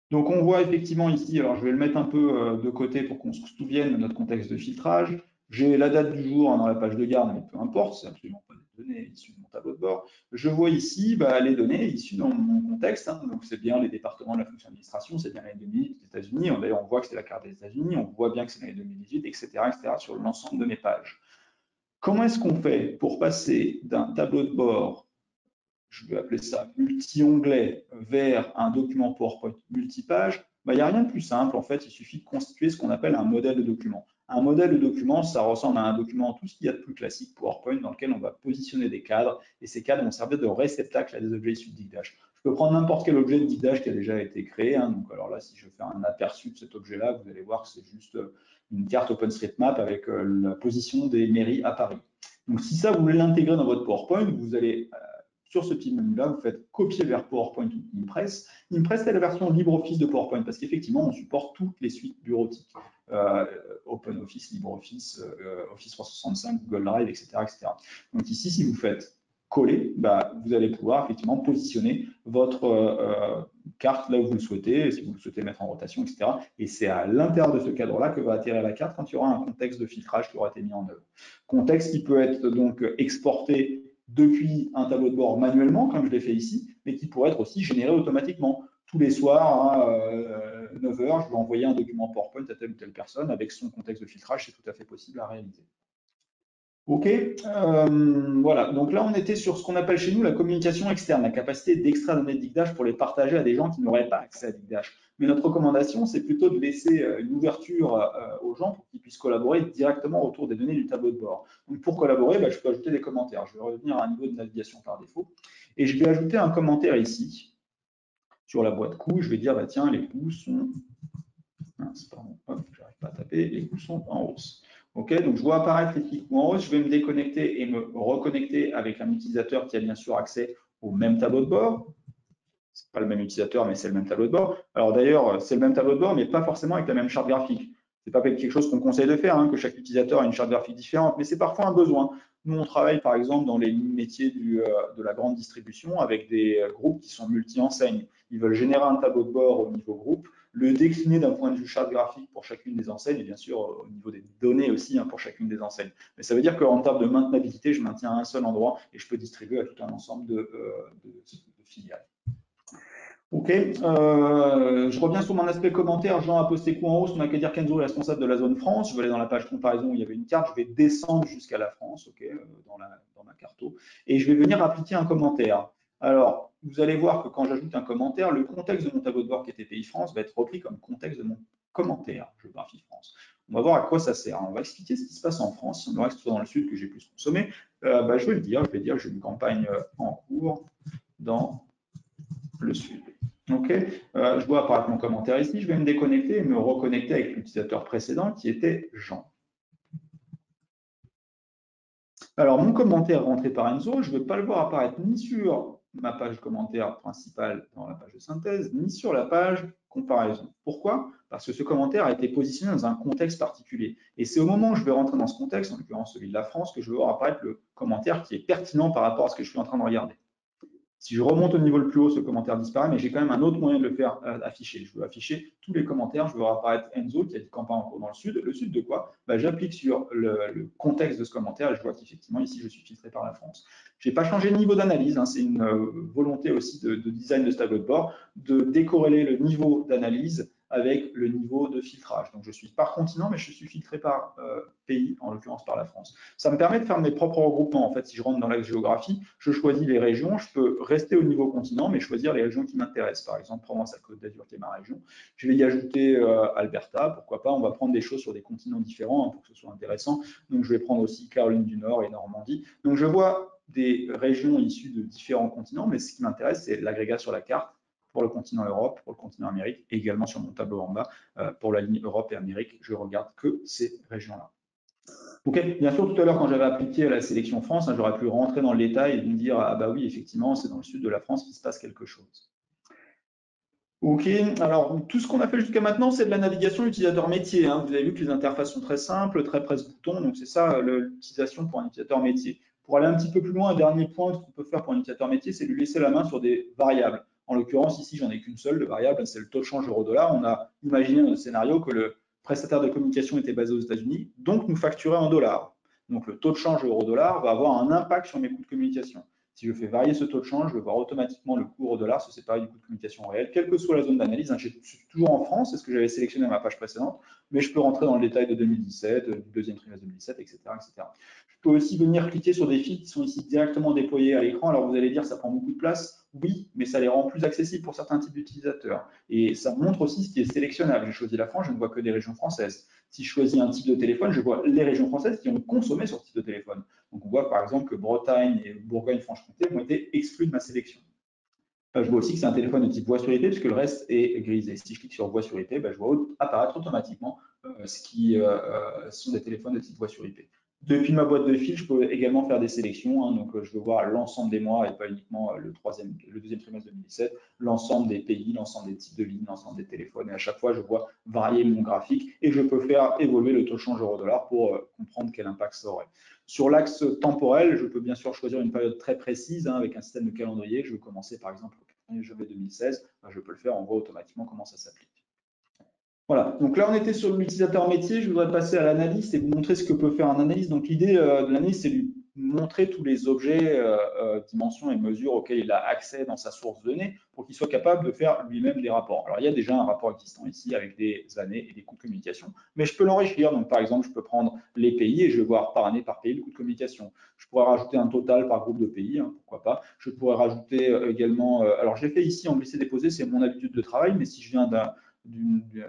S1: Donc, on voit effectivement ici, alors je vais le mettre un peu de côté pour qu'on se souvienne de notre contexte de filtrage. J'ai la date du jour dans la page de garde, mais peu importe, c'est absolument pas des données issues de mon tableau de bord. Je vois ici les données issues dans mon contexte, donc c'est bien les départements de la fonction d'administration, c'est bien l'année 2018 des États-Unis, d'ailleurs on voit que c'est la carte des États-Unis, on voit bien que c'est l'année 2018, etc., sur l'ensemble de mes pages. Comment est-ce qu'on fait pour passer d'un tableau de bord, je vais appeler ça multi-onglet, vers un document PowerPoint multipage Il n'y a rien de plus simple. En fait, il suffit de constituer ce qu'on appelle un modèle de document. Un modèle de document, ça ressemble à un document, tout ce qu'il y a de plus classique PowerPoint, dans lequel on va positionner des cadres, et ces cadres vont servir de réceptacle à des objets issus de Digdash. Je peux prendre n'importe quel objet de Digdash qui a déjà été créé. Donc, alors là, si je fais un aperçu de cet objet-là, vous allez voir que c'est juste une carte OpenStreetMap avec la position des mairies à Paris. Donc, si ça, vous voulez l'intégrer dans votre PowerPoint, vous allez sur ce petit menu-là, vous faites copier vers PowerPoint ou Impress. Impress, c'est la version LibreOffice de PowerPoint parce qu'effectivement, on supporte toutes les suites bureautiques. OpenOffice, LibreOffice, Office 365, Google Drive, etc., etc. Donc ici, si vous faites coller, vous allez pouvoir effectivement positionner votre carte là où vous le souhaitez, si vous le souhaitez mettre en rotation, etc. Et c'est à l'intérieur de ce cadre-là que va atterrir la carte quand il y aura un contexte de filtrage qui aura été mis en œuvre. Contexte qui peut être donc exporté depuis un tableau de bord manuellement, comme je l'ai fait ici, mais qui pourrait être aussi généré automatiquement. Tous les soirs, à 9 h, je vais envoyer un document PowerPoint à telle ou telle personne avec son contexte de filtrage, c'est tout à fait possible à réaliser. OK, voilà. Donc là, on était sur ce qu'on appelle chez nous la communication externe, la capacité d'extraire des données de Digdash pour les partager à des gens qui n'auraient pas accès à Digdash. Mais notre recommandation, c'est plutôt de laisser une ouverture aux gens pour qu'ils puissent collaborer directement autour des données du tableau de bord. Donc pour collaborer, je peux ajouter des commentaires. Je vais revenir à un niveau de navigation par défaut et je vais ajouter un commentaire ici sur la boîte coûts. Je vais dire, tiens, les coûts sont... Pardon, j'arrive pas à taper, les coûts sont en hausse. OK, donc je vois apparaître les coûts en hausse, je vais me déconnecter et me reconnecter avec un utilisateur qui a bien sûr accès au même tableau de bord. Ce n'est pas le même utilisateur, mais c'est le même tableau de bord. Alors d'ailleurs, c'est le même tableau de bord, mais pas forcément avec la même charte graphique. Ce n'est pas quelque chose qu'on conseille de faire, que chaque utilisateur a une charte graphique différente, mais c'est parfois un besoin. Nous, on travaille par exemple dans les métiers de la grande distribution avec des groupes qui sont multi-enseignes. Ils veulent générer un tableau de bord au niveau groupe, le décliner d'un point de vue charte graphique pour chacune des enseignes et bien sûr au niveau des données aussi pour chacune des enseignes. Mais ça veut dire qu'en termes de maintenabilité, je maintiens à un seul endroit et je peux distribuer à tout un ensemble de filiales. OK, je reviens sur mon aspect commentaire. Jean a posté coup en hausse. On n'a qu'à dire qu'Enzo est responsable de la zone France. Je vais aller dans la page comparaison où il y avait une carte. Je vais descendre jusqu'à la France, OK, dans ma carto. Et je vais venir appliquer un commentaire. Alors, vous allez voir que quand j'ajoute un commentaire, le contexte de mon tableau de bord qui était pays France va être repris comme contexte de mon commentaire géographie France. On va voir à quoi ça sert. On va expliquer ce qui se passe en France. On reste dans le sud que j'ai plus consommé. Je vais le dire. Je vais dire j'ai une campagne en cours dans le sud. OK, je vois apparaître mon commentaire ici. Je vais me déconnecter et me reconnecter avec l'utilisateur précédent qui était Jean. Alors, mon commentaire rentré par Enzo, je ne vais pas le voir apparaître ni sur ma page commentaire principale dans la page de synthèse, ni sur la page comparaison. Pourquoi? Parce que ce commentaire a été positionné dans un contexte particulier. Et c'est au moment où je vais rentrer dans ce contexte, en l'occurrence celui de la France, que je vais voir apparaître le commentaire qui est pertinent par rapport à ce que je suis en train de regarder. Si je remonte au niveau le plus haut, ce commentaire disparaît, mais j'ai quand même un autre moyen de le faire afficher. Je veux afficher tous les commentaires. Je veux voir apparaître Enzo qui a dit campagne en cours dans le sud. Le sud de quoi? J'applique sur le contexte de ce commentaire et je vois qu'effectivement, ici, je suis filtré par la France. Je n'ai pas changé de niveau d'analyse. C'est une volonté aussi de design de ce tableau de bord de décorréler le niveau d'analyse avec le niveau de filtrage. Donc, je suis par continent, mais je suis filtré par pays, en l'occurrence par la France. Ça me permet de faire mes propres regroupements. En fait, si je rentre dans l'axe géographie, je choisis les régions. Je peux rester au niveau continent, mais choisir les régions qui m'intéressent. Par exemple, Provence-Alpes-Côte d'Azur, qui est ma région. Je vais y ajouter Alberta, pourquoi pas. On va prendre des choses sur des continents différents pour que ce soit intéressant. Donc, je vais prendre aussi Caroline du Nord et Normandie. Donc, je vois des régions issues de différents continents, mais ce qui m'intéresse, c'est l'agrégat sur la carte pour le continent Europe, pour le continent Amérique, et également sur mon tableau en bas, pour la ligne Europe et Amérique, je regarde que ces régions-là. OK, bien sûr, tout à l'heure, quand j'avais appliqué la sélection France, j'aurais pu rentrer dans le détail et me dire, ah bah oui, effectivement, c'est dans le sud de la France qu'il se passe quelque chose. OK, alors tout ce qu'on a fait jusqu'à maintenant, c'est de la navigation utilisateur métier. Vous avez vu que les interfaces sont très simples, très presse-bouton, donc c'est ça l'utilisation pour un utilisateur métier. Pour aller un petit peu plus loin, un dernier point qu'on peut faire pour un utilisateur métier, c'est lui laisser la main sur des variables. En l'occurrence, ici, j'en ai qu'une seule de variable, c'est le taux de change euro-dollar. On a imaginé dans le scénario que le prestataire de communication était basé aux États-Unis, donc nous facturait en dollars. Donc le taux de change euro-dollar va avoir un impact sur mes coûts de communication. Si je fais varier ce taux de change, je vais voir automatiquement le coût euro-dollar se séparer du coût de communication réel, quelle que soit la zone d'analyse. Je suis toujours en France, c'est ce que j'avais sélectionné à ma page précédente, mais je peux rentrer dans le détail de 2017, du deuxième trimestre 2017, etc., etc. Je peux aussi venir cliquer sur des fils qui sont ici directement déployés à l'écran. Alors vous allez dire, ça prend beaucoup de place. Oui, mais ça les rend plus accessibles pour certains types d'utilisateurs. Et ça montre aussi ce qui est sélectionnable. J'ai choisi la France, je ne vois que des régions françaises. Si je choisis un type de téléphone, je vois les régions françaises qui ont consommé sur ce type de téléphone. Donc on voit par exemple que Bretagne et Bourgogne-Franche-Comté ont été exclus de ma sélection. Je vois aussi que c'est un téléphone de type voix sur IP, puisque le reste est grisé. Si je clique sur voix sur IP, je vois apparaître automatiquement ce qui sont des téléphones de type voix sur IP. Depuis ma boîte de fil, je peux également faire des sélections. Donc, je veux voir l'ensemble des mois et pas uniquement le deuxième trimestre 2017, l'ensemble des pays, l'ensemble des types de lignes, l'ensemble des téléphones. Et à chaque fois, je vois varier mon graphique et je peux faire évoluer le taux de change euro-dollar pour comprendre quel impact ça aurait. Sur l'axe temporel, je peux bien sûr choisir une période très précise avec un système de calendrier. Je veux commencer par exemple au 1er janvier 2016. Je peux le faire, on voit automatiquement comment ça s'applique. Voilà, donc là on était sur l'utilisateur métier, je voudrais passer à l'analyse et vous montrer ce que peut faire un analyste. Donc l'idée de l'analyse, c'est lui montrer tous les objets, dimensions et mesures auxquels il a accès dans sa source de données pour qu'il soit capable de faire lui-même des rapports. Alors il y a déjà un rapport existant ici avec des années et des coûts de communication, mais je peux l'enrichir. Donc par exemple, je peux prendre les pays et je vais voir par année, par pays, le coût de communication. Je pourrais rajouter un total par groupe de pays, pourquoi pas. Je pourrais rajouter également, alors j'ai fait ici en glisser-déposer, c'est mon habitude de travail, mais si je viens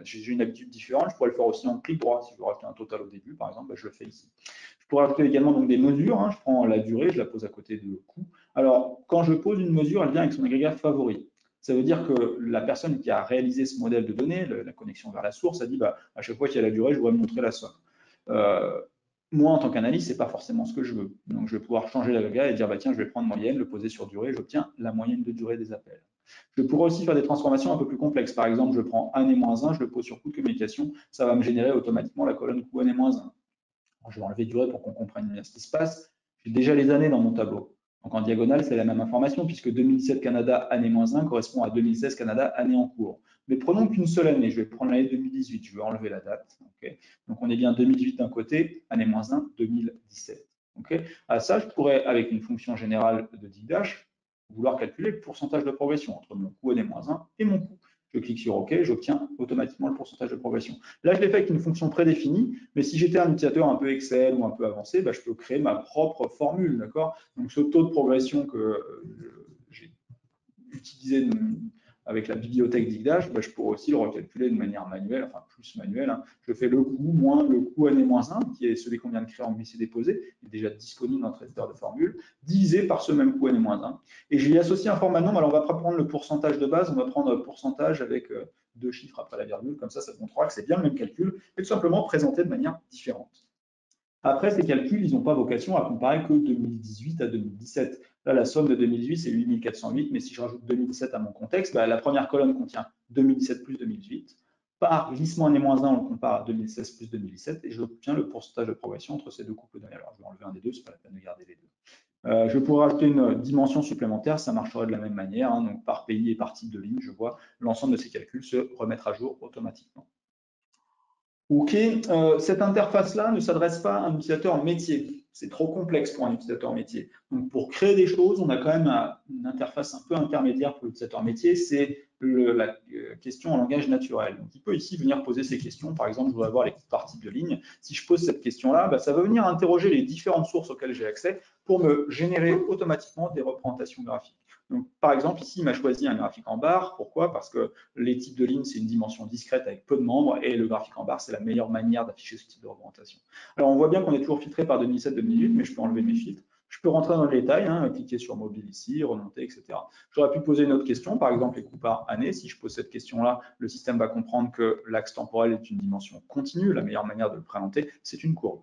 S1: j'ai une habitude différente, je pourrais le faire aussi en clic droit. Si je veux rajouter un total au début, par exemple, je le fais ici. Je pourrais ajouter également donc, des mesures. Je prends la durée, je la pose à côté de coût. Alors, quand je pose une mesure, elle vient avec son agrégat favori. Ça veut dire que la personne qui a réalisé ce modèle de données, la connexion vers la source, a dit à chaque fois qu'il y a la durée, je voudrais me montrer la somme. Moi, en tant qu'analyste, ce n'est pas forcément ce que je veux. Donc, je vais pouvoir changer l'agrégat et dire tiens, je vais prendre moyenne, le poser sur durée, j'obtiens la moyenne de durée des appels. Je pourrais aussi faire des transformations un peu plus complexes. Par exemple, je prends année-1, je le pose sur coût de communication, ça va me générer automatiquement la colonne coût année-1. Je vais enlever durée pour qu'on comprenne bien ce qui se passe. J'ai déjà les années dans mon tableau. Donc en diagonale, c'est la même information puisque 2017 Canada année-1 correspond à 2016 Canada année en cours. Mais prenons qu'une seule année. Je vais prendre l'année 2018. Je vais enlever la date. Okay. Donc on est bien 2018 d'un côté, année-1, 2017. Okay. À ça, je pourrais, avec une fonction générale de Digdash, vouloir calculer le pourcentage de progression entre mon coût année-1 et mon coût. Je clique sur OK, j'obtiens automatiquement le pourcentage de progression. Là, je l'ai fait avec une fonction prédéfinie, mais si j'étais un utilisateur un peu Excel ou un peu avancé, je peux créer ma propre formule, d'accord? Donc, ce taux de progression que j'ai utilisé avec la bibliothèque Digdash, je pourrais aussi le recalculer de manière manuelle, enfin plus manuelle. Je fais le coût moins le coût année-1, qui est celui qu'on vient de créer en glisser-déposer, qui est déjà disponible dans notre éditeur de formule, divisé par ce même coût année-1. Et je lui associe un format de nombre. Alors, on ne va pas prendre le pourcentage de base, on va prendre le pourcentage avec deux chiffres après la virgule. Comme ça montrera que c'est bien le même calcul, mais tout simplement présenté de manière différente. Après, ces calculs, ils n'ont pas vocation à comparer que 2018 à 2017. Là, la somme de 2018, c'est 8408, mais si je rajoute 2017 à mon contexte, la première colonne contient 2017 plus 2018. Par glissement année-1, on le compare à 2016 plus 2017 et j'obtiens le pourcentage de progression entre ces deux couples d'années. Alors, je vais enlever un des deux, ce n'est pas la peine de garder les deux. Je pourrais rajouter une dimension supplémentaire, ça marcherait de la même manière. Donc, par pays et par type de ligne, je vois l'ensemble de ces calculs se remettre à jour automatiquement. OK, cette interface-là ne s'adresse pas à un utilisateur métier. C'est trop complexe pour un utilisateur métier. Donc, pour créer des choses, on a quand même une interface un peu intermédiaire pour l'utilisateur métier. C'est la question en langage naturel. Donc, il peut ici venir poser ces questions. Par exemple, je voudrais avoir les par type de ligne. Si je pose cette question-là, ça va venir interroger les différentes sources auxquelles j'ai accès pour me générer automatiquement des représentations graphiques. Donc, par exemple, ici, il m'a choisi un graphique en barre. Pourquoi? Parce que les types de lignes, c'est une dimension discrète avec peu de membres et le graphique en barre, c'est la meilleure manière d'afficher ce type de représentation. Alors, on voit bien qu'on est toujours filtré par 2017-2018, mais je peux enlever mes filtres. Je peux rentrer dans le détail, cliquer sur mobile ici, remonter, etc. J'aurais pu poser une autre question, par exemple les coûts par année. Si je pose cette question-là, le système va comprendre que l'axe temporel est une dimension continue. La meilleure manière de le présenter, c'est une courbe.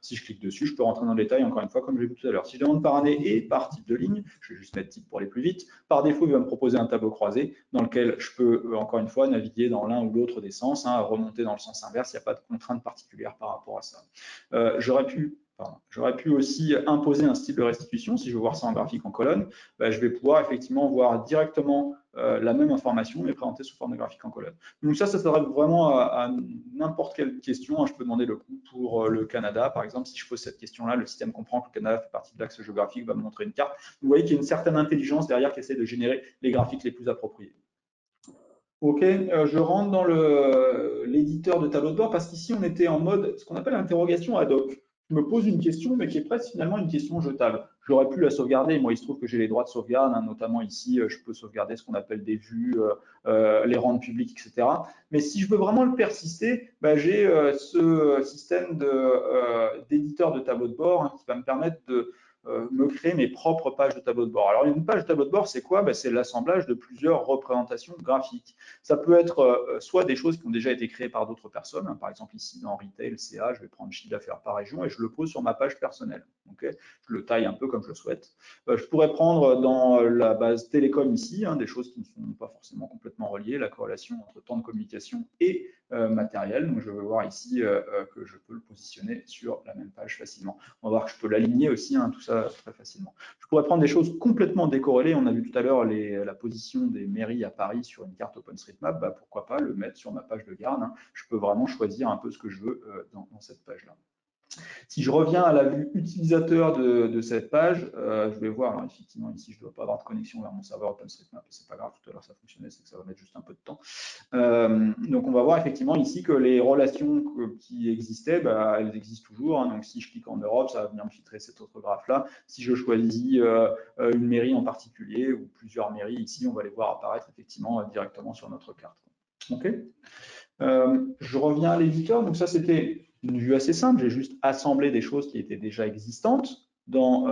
S1: Si je clique dessus, je peux rentrer dans le détail, encore une fois, comme j'ai vu tout à l'heure. Si je demande par année et par type de ligne, je vais juste mettre type pour aller plus vite. Par défaut, il va me proposer un tableau croisé dans lequel je peux, encore une fois, naviguer dans l'un ou l'autre des sens, remonter dans le sens inverse. Il n'y a pas de contrainte particulière par rapport à ça. J'aurais pu aussi imposer un style de restitution. Si je veux voir ça en graphique en colonne, je vais pouvoir effectivement voir directement la même information, mais présentée sous forme de graphique en colonne. Donc ça s'adresse vraiment à n'importe quelle question. Je peux demander le coût pour le Canada. Par exemple, si je pose cette question-là, le système comprend que le Canada fait partie de l'axe géographique, va me montrer une carte. Vous voyez qu'il y a une certaine intelligence derrière qui essaie de générer les graphiques les plus appropriés. OK, je rentre dans l'éditeur de tableau de bord parce qu'ici, on était en mode ce qu'on appelle interrogation ad hoc. Je me pose une question, mais qui est presque finalement une question jetable. J'aurais pu la sauvegarder. Moi, il se trouve que j'ai les droits de sauvegarde, hein, notamment ici, je peux sauvegarder ce qu'on appelle des vues, les rendre publics, etc. Mais si je veux vraiment le persister, bah, j'ai ce système d'éditeur de tableau de bord, hein, qui va me permettre de me créer mes propres pages de tableau de bord. Alors, une page de tableau de bord, c'est quoi? Ben, c'est l'assemblage de plusieurs représentations graphiques. Ça peut être soit des choses qui ont déjà été créées par d'autres personnes, hein, par exemple ici dans Retail, CA, je vais prendre chiffre d'affaires par région et je le pose sur ma page personnelle. Okay, je le taille un peu comme je le souhaite. Je pourrais prendre dans la base télécom ici, hein, des choses qui ne sont pas forcément complètement reliées, la corrélation entre temps de communication et matériel. Donc, je vais voir ici que je peux le positionner sur la même page facilement. On va voir que je peux l'aligner aussi, hein, tout ça très facilement. Je pourrais prendre des choses complètement décorrélées. On a vu tout à l'heure la position des mairies à Paris sur une carte OpenStreetMap. Bah, pourquoi pas le mettre sur ma page de garde, hein. Je peux vraiment choisir un peu ce que je veux dans cette page-là. Si je reviens à la vue utilisateur de cette page, je vais voir, alors effectivement, ici, je ne dois pas avoir de connexion vers mon serveur OpenStreetMap, c'est pas grave, tout à l'heure ça fonctionnait, c'est que ça va mettre juste un peu de temps. Donc, on va voir effectivement ici que les relations qui existaient, bah, elles existent toujours, hein. Donc, si je clique en Europe, ça va venir me filtrer cet autre graphe-là. Si je choisis une mairie en particulier ou plusieurs mairies, ici, on va les voir apparaître effectivement directement sur notre carte. OK. Je reviens à l'éditeur. Donc, ça, c'était une vue assez simple. J'ai juste assemblé des choses qui étaient déjà existantes dans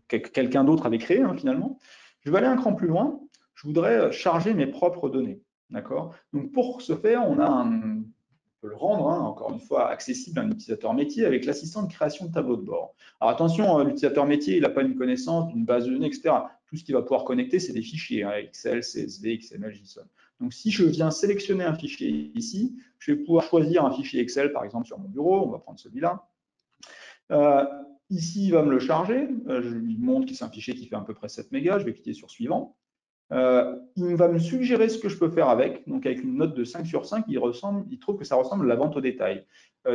S1: quelqu'un d'autre avait créé, hein, finalement. Je vais aller un cran plus loin. Je voudrais charger mes propres données. D'accord. Donc, pour ce faire, on peut le rendre, hein, encore une fois, accessible à un utilisateur métier avec l'assistant de création de tableau de bord. Alors attention, l'utilisateur métier, il n'a pas une connaissance d'une base de données, etc. Tout ce qu'il va pouvoir connecter, c'est des fichiers, hein, Excel, CSV, XML, JSON. Donc, si je viens sélectionner un fichier ici, je vais pouvoir choisir un fichier Excel, par exemple, sur mon bureau. On va prendre celui-là. Ici, il va me le charger. Je lui montre que c'est un fichier qui fait à peu près 7 mégas. Je vais cliquer sur Suivant. Il va me suggérer ce que je peux faire avec. Donc, avec une note de 5 sur 5, il trouve que ça ressemble à la vente au détail.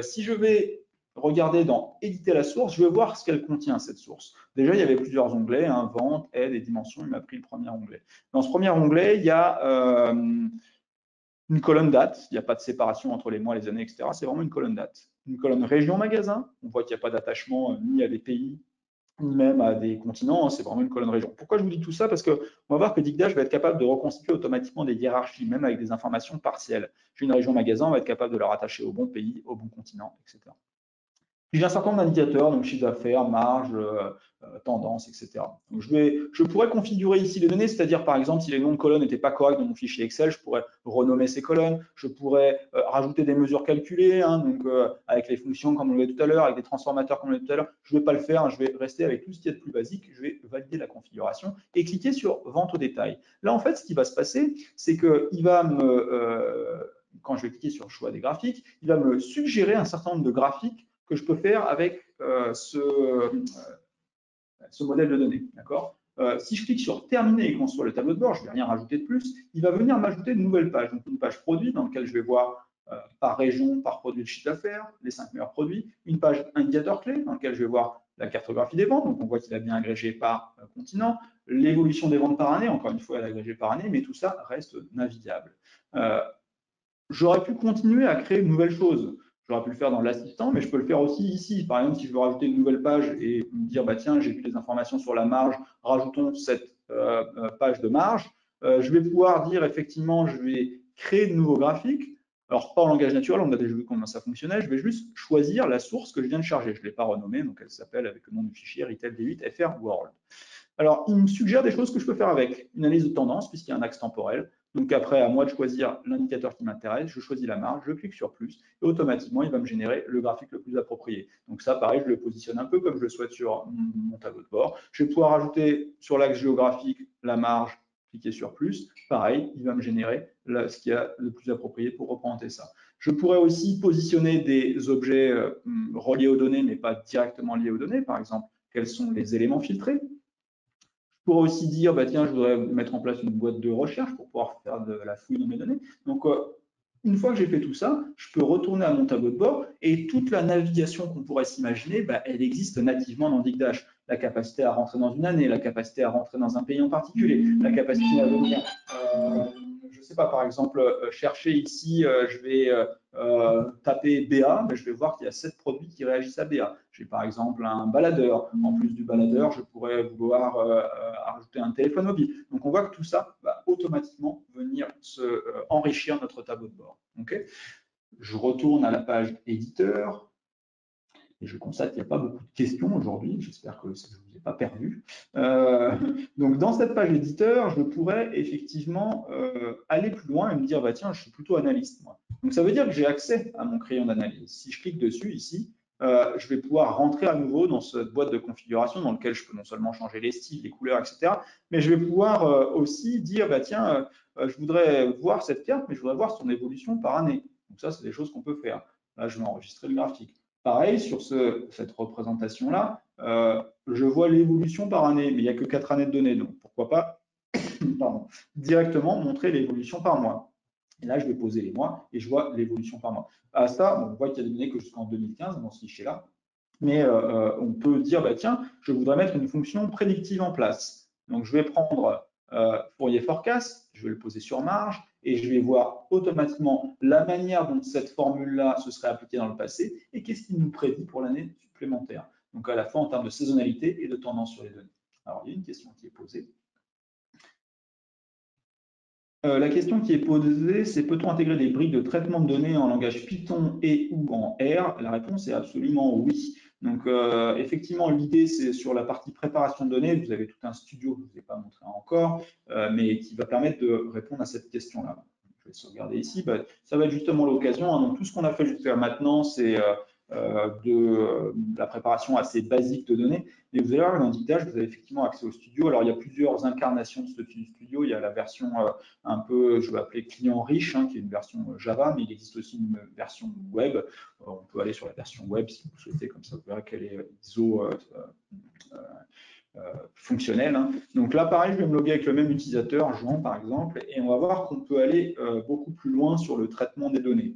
S1: Si je vais regarder dans Éditer la source, je vais voir ce qu'elle contient, cette source. Déjà, il y avait plusieurs onglets, hein, vente, aide et dimension. Il m'a pris le premier onglet. Dans ce premier onglet, il y a une colonne date. Il n'y a pas de séparation entre les mois, les années, etc. C'est vraiment une colonne date. Une colonne région magasin. On voit qu'il n'y a pas d'attachement ni à des pays, ni même à des continents, hein, c'est vraiment une colonne région. Pourquoi je vous dis tout ça? Parce qu'on va voir que Digdash va être capable de reconstituer automatiquement des hiérarchies, même avec des informations partielles. J'ai une région magasin, on va être capable de la rattacher au bon pays, au bon continent, etc. Puis j'ai un certain nombre d'indicateurs, donc chiffre d'affaires, marge, tendance, etc. Donc je pourrais configurer ici les données, c'est-à-dire par exemple si les noms de colonnes n'étaient pas corrects dans mon fichier Excel, je pourrais renommer ces colonnes, je pourrais rajouter des mesures calculées, hein, donc avec les fonctions comme on l'a vu tout à l'heure, avec des transformateurs comme on l'a vu tout à l'heure. Je ne vais pas le faire, hein, je vais rester avec tout ce qui est de plus basique, je vais valider la configuration et cliquer sur Vente au détail. Là en fait, ce qui va se passer, c'est qu'il va quand je vais cliquer sur Choix des graphiques, il va me suggérer un certain nombre de graphiques que je peux faire avec ce modèle de données. D'accord. Si je clique sur Terminer et construire le tableau de bord, je ne vais rien rajouter de plus, il va venir m'ajouter de nouvelles pages. Donc, une page produit dans laquelle je vais voir par région, par produit de chiffre d'affaires, les 5 meilleurs produits. Une page indicateur clé dans laquelle je vais voir la cartographie des ventes. Donc, on voit qu'il a bien agrégé par continent. L'évolution des ventes par année, encore une fois, elle est agrégée par année, mais tout ça reste navigable. J'aurais pu continuer à créer de nouvelles choses. J'aurais pu le faire dans l'assistant, mais je peux le faire aussi ici. Par exemple, si je veux rajouter une nouvelle page et me dire, bah, tiens, j'ai vu des informations sur la marge, rajoutons cette page de marge, je vais pouvoir dire, effectivement, je vais créer de nouveaux graphiques. Alors, pas en langage naturel, on a déjà vu comment ça fonctionnait. Je vais juste choisir la source que je viens de charger. Je ne l'ai pas renommée, donc elle s'appelle avec le nom du fichier Retail D8 FR World. Alors, il me suggère des choses que je peux faire avec. Une analyse de tendance, puisqu'il y a un axe temporel. Donc après, à moi de choisir l'indicateur qui m'intéresse, je choisis la marge, je clique sur plus, et automatiquement, il va me générer le graphique le plus approprié. Donc ça, pareil, je le positionne un peu comme je le souhaite sur mon tableau de bord. Je vais pouvoir ajouter sur l'axe géographique la marge, cliquer sur plus. Pareil, il va me générer ce qui est le plus approprié pour représenter ça. Je pourrais aussi positionner des objets reliés aux données, mais pas directement liés aux données. Par exemple, quels sont les éléments filtrés? Je pourrais aussi dire, bah, tiens, je voudrais mettre en place une boîte de recherche pour pouvoir faire de la fouille dans mes données. Donc, une fois que j'ai fait tout ça, je peux retourner à mon tableau de bord et toute la navigation qu'on pourrait s'imaginer, bah, elle existe nativement dans Digdash. La capacité à rentrer dans une année, la capacité à rentrer dans un pays en particulier, la capacité à venir, je sais pas, par exemple, chercher ici, je vais taper BA, mais je vais voir qu'il y a 7 produits qui réagissent à BA. J'ai par exemple un baladeur. En plus du baladeur, je pourrais vouloir rajouter un téléphone mobile. Donc on voit que tout ça va automatiquement venir enrichir notre tableau de bord. Okay, je retourne à la page éditeur. Et je constate qu'il n'y a pas beaucoup de questions aujourd'hui. J'espère que je ne vous ai pas perdu. Donc, dans cette page éditeur, je pourrais effectivement aller plus loin et me dire, bah, tiens, je suis plutôt analyste, moi. Donc, ça veut dire que j'ai accès à mon crayon d'analyse. Si je clique dessus, ici, je vais pouvoir rentrer à nouveau dans cette boîte de configuration dans laquelle je peux non seulement changer les styles, les couleurs, etc., mais je vais pouvoir aussi dire, bah, tiens, je voudrais voir cette carte, mais je voudrais voir son évolution par année. Donc, ça, c'est des choses qu'on peut faire. Là, je vais enregistrer le graphique. Pareil, sur cette représentation-là, je vois l'évolution par année, mais il n'y a que 4 années de données, donc pourquoi pas directement montrer l'évolution par mois. Et là, je vais poser les mois et je vois l'évolution par mois. À ça, on voit qu'il y a des données que jusqu'en 2015 dans ce fichier-là, mais on peut dire, bah, tiens, je voudrais mettre une fonction prédictive en place. Donc, je vais prendre Fourier Forecast, je vais le poser sur marge, et je vais voir automatiquement la manière dont cette formule-là se serait appliquée dans le passé et qu'est-ce qu'il nous prédit pour l'année supplémentaire. Donc, à la fois en termes de saisonnalité et de tendance sur les données. Alors, il y a une question qui est posée. La question qui est posée, c'est peut-on intégrer des briques de traitement de données en langage Python et ou en R? La réponse est absolument oui. Donc, effectivement, l'idée, c'est sur la partie préparation de données. Vous avez tout un studio que je ne vous ai pas montré encore, mais qui va permettre de répondre à cette question-là. Je vais sauvegarder ici. Bah, ça va être justement l'occasion. Hein. Donc, tout ce qu'on a fait jusqu'à maintenant, c'est de la préparation assez basique de données. Et vous allez voir, dans Digdash, vous avez effectivement accès au studio. Alors, il y a plusieurs incarnations de ce studio. Il y a la version un peu, je vais appeler client riche, hein, qui est une version Java, mais il existe aussi une version web. On peut aller sur la version web si vous souhaitez, comme ça vous verrez qu'elle est ISO fonctionnelle. Hein. Donc là, pareil, je vais me loguer avec le même utilisateur, Jean par exemple, et on va voir qu'on peut aller beaucoup plus loin sur le traitement des données.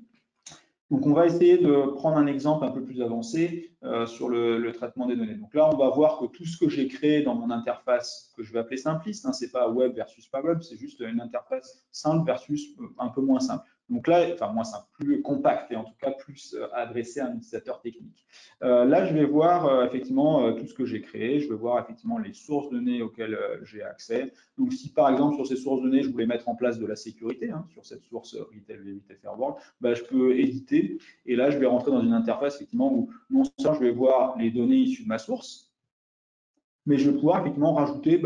S1: Donc, on va essayer de prendre un exemple un peu plus avancé sur le traitement des données. Donc là, on va voir que tout ce que j'ai créé dans mon interface, que je vais appeler simpliste, hein, ce n'est pas web versus pas web, c'est juste une interface simple versus un peu moins simple. Donc là, enfin moins simple, plus compact et en tout cas plus adressé à un utilisateur technique. Là, je vais voir effectivement tout ce que j'ai créé. Je vais voir effectivement les sources de données auxquelles j'ai accès. Donc, si par exemple sur ces sources de données, je voulais mettre en place de la sécurité, hein, sur cette source Retail V8 FR World, bah, je peux éditer. Et là, je vais rentrer dans une interface effectivement où non seulement je vais voir les données issues de ma source, mais je vais pouvoir effectivement rajouter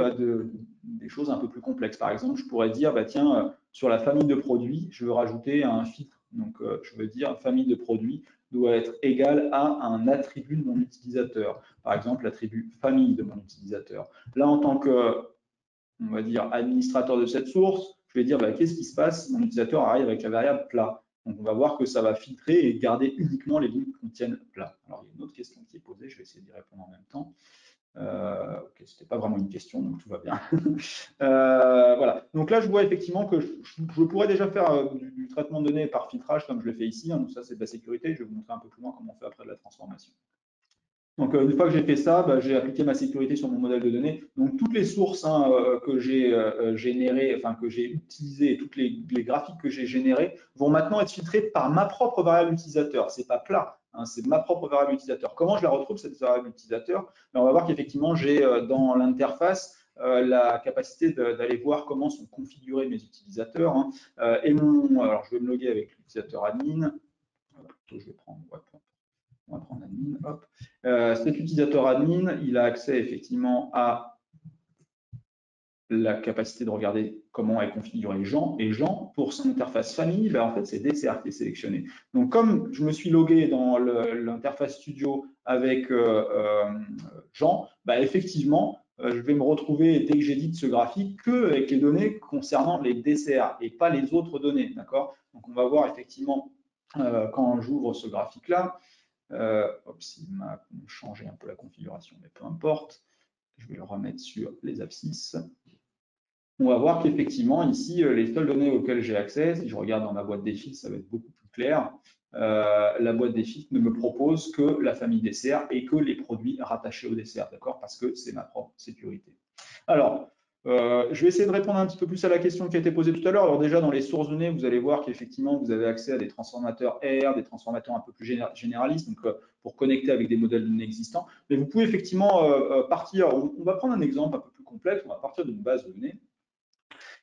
S1: des choses un peu plus complexes. Par exemple, je pourrais dire, bah, tiens, sur la famille de produits, je veux rajouter un filtre. Donc, je veux dire, famille de produits doit être égale à un attribut de mon utilisateur. Par exemple, l'attribut famille de mon utilisateur. Là, en tant que, on va dire, administrateur de cette source, je vais dire, bah, qu'est-ce qui se passe? Mon utilisateur arrive avec la variable plat. Donc, on va voir que ça va filtrer et garder uniquement les lignes qui contiennent plat. Alors, il y a une autre question qui est posée, je vais essayer d'y répondre en même temps. Ok, ce n'était pas vraiment une question, donc tout va bien. Voilà. Donc là, je vois effectivement que je pourrais déjà faire du traitement de données par filtrage, comme je l'ai fait ici. Hein, donc ça, c'est de la sécurité. Je vais vous montrer un peu plus loin comment on fait après de la transformation. Donc, une fois que j'ai fait ça, bah, j'ai appliqué ma sécurité sur mon modèle de données. Donc, toutes les sources hein, que j'ai générées, enfin que j'ai utilisées, toutes les graphiques que j'ai générés vont maintenant être filtrés par ma propre variable utilisateur. C'est pas plat, hein, c'est ma propre variable utilisateur. Comment je la retrouve cette variable utilisateur? On va voir qu'effectivement, j'ai dans l'interface la capacité d'aller voir comment sont configurés mes utilisateurs. Hein, alors, je vais me loguer avec l'utilisateur admin. Plutôt, je vais prendre. On va prendre admin, hop. Cet utilisateur admin, il a accès effectivement à la capacité de regarder comment est configuré Jean. Et Jean, pour son interface famille, ben, en fait, c'est DCR qui est sélectionné. Donc, comme je me suis logué dans l'interface studio avec Jean, ben, effectivement, je vais me retrouver, dès que j'édite ce graphique, qu'avec les données concernant les DCR et pas les autres données. D'accord? Donc, on va voir effectivement, quand j'ouvre ce graphique-là, il m'a changé un peu la configuration, mais peu importe. Je vais le remettre sur les abscisses. On va voir qu'effectivement, ici, les seules données auxquelles j'ai accès, si je regarde dans ma boîte des fils, ça va être beaucoup plus clair. La boîte des fils ne me propose que la famille DCR et que les produits rattachés au DCR, d'accord? Parce que c'est ma propre sécurité. Alors, Je vais essayer de répondre un petit peu plus à la question qui a été posée tout à l'heure. Alors déjà, dans les sources données, vous allez voir qu'effectivement, vous avez accès à des transformateurs R, des transformateurs un peu plus généralistes, donc pour connecter avec des modèles de données existants. Mais vous pouvez effectivement partir, on va prendre un exemple un peu plus complexe, on va partir d'une base de données.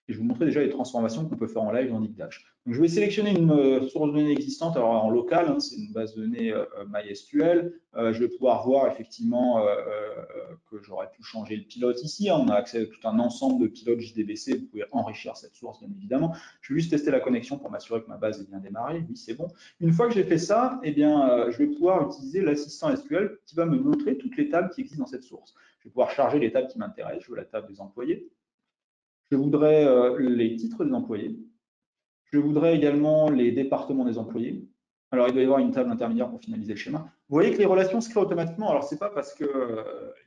S1: Et je vais vous montrer déjà les transformations qu'on peut faire en live dans Digdash. Donc, je vais sélectionner une source de données existante, alors en local, hein, c'est une base de données MySQL. Je vais pouvoir voir effectivement que j'aurais pu changer le pilote ici. Hein. On a accès à tout un ensemble de pilotes JDBC. Vous pouvez enrichir cette source, bien évidemment. Je vais juste tester la connexion pour m'assurer que ma base est bien démarrée. Oui, c'est bon. Une fois que j'ai fait ça, eh bien, je vais pouvoir utiliser l'assistant SQL qui va me montrer toutes les tables qui existent dans cette source. Je vais pouvoir charger les tables qui m'intéressent. Je veux la table des employés. Je voudrais les titres des employés. Je voudrais également les départements des employés. Alors, il doit y avoir une table intermédiaire pour finaliser le schéma. Vous voyez que les relations se créent automatiquement. Alors, ce n'est pas parce qu'elles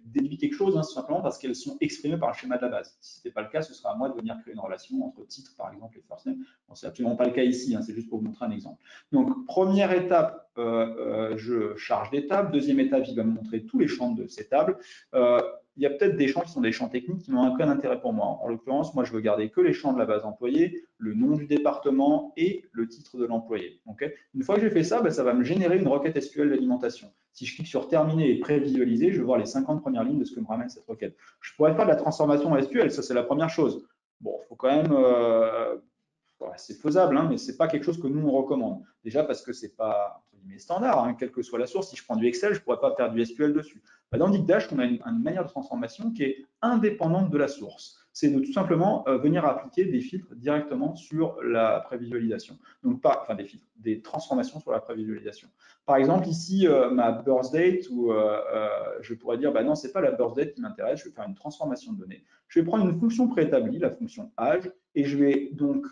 S1: déduisent quelque chose, hein, c'est simplement parce qu'elles sont exprimées par le schéma de la base. Si ce n'était pas le cas, ce serait à moi de venir créer une relation entre titres, par exemple, et first name. Bon, ce n'est absolument pas le cas ici, hein, c'est juste pour vous montrer un exemple. Donc, première étape, je charge des tables. Deuxième étape, il va me montrer tous les champs de ces tables. Il y a peut-être des champs qui sont des champs techniques qui n'ont aucun intérêt pour moi. En l'occurrence, moi, je veux garder que les champs de la base employée, le nom du département et le titre de l'employé. Okay, une fois que j'ai fait ça, ben, ça va me générer une requête SQL d'alimentation. Si je clique sur terminer et prévisualiser, je vais voir les 50 premières lignes de ce que me ramène cette requête. Je pourrais faire de la transformation en SQL, ça c'est la première chose. Bon, il faut quand même c'est faisable, hein, mais ce n'est pas quelque chose que nous, on recommande. Déjà parce que ce n'est pas entre guillemets, standard, hein, quelle que soit la source. Si je prends du Excel, je ne pourrais pas faire du SQL dessus. Dans Digdash, on a une manière de transformation qui est indépendante de la source. C'est de tout simplement venir appliquer des filtres directement sur la prévisualisation. Donc, enfin des filtres, des transformations sur la prévisualisation. Par exemple, ici, ma birth date, où je pourrais dire, bah non, ce n'est pas la birth date qui m'intéresse, je vais faire une transformation de données. Je vais prendre une fonction préétablie, la fonction âge, et je vais donc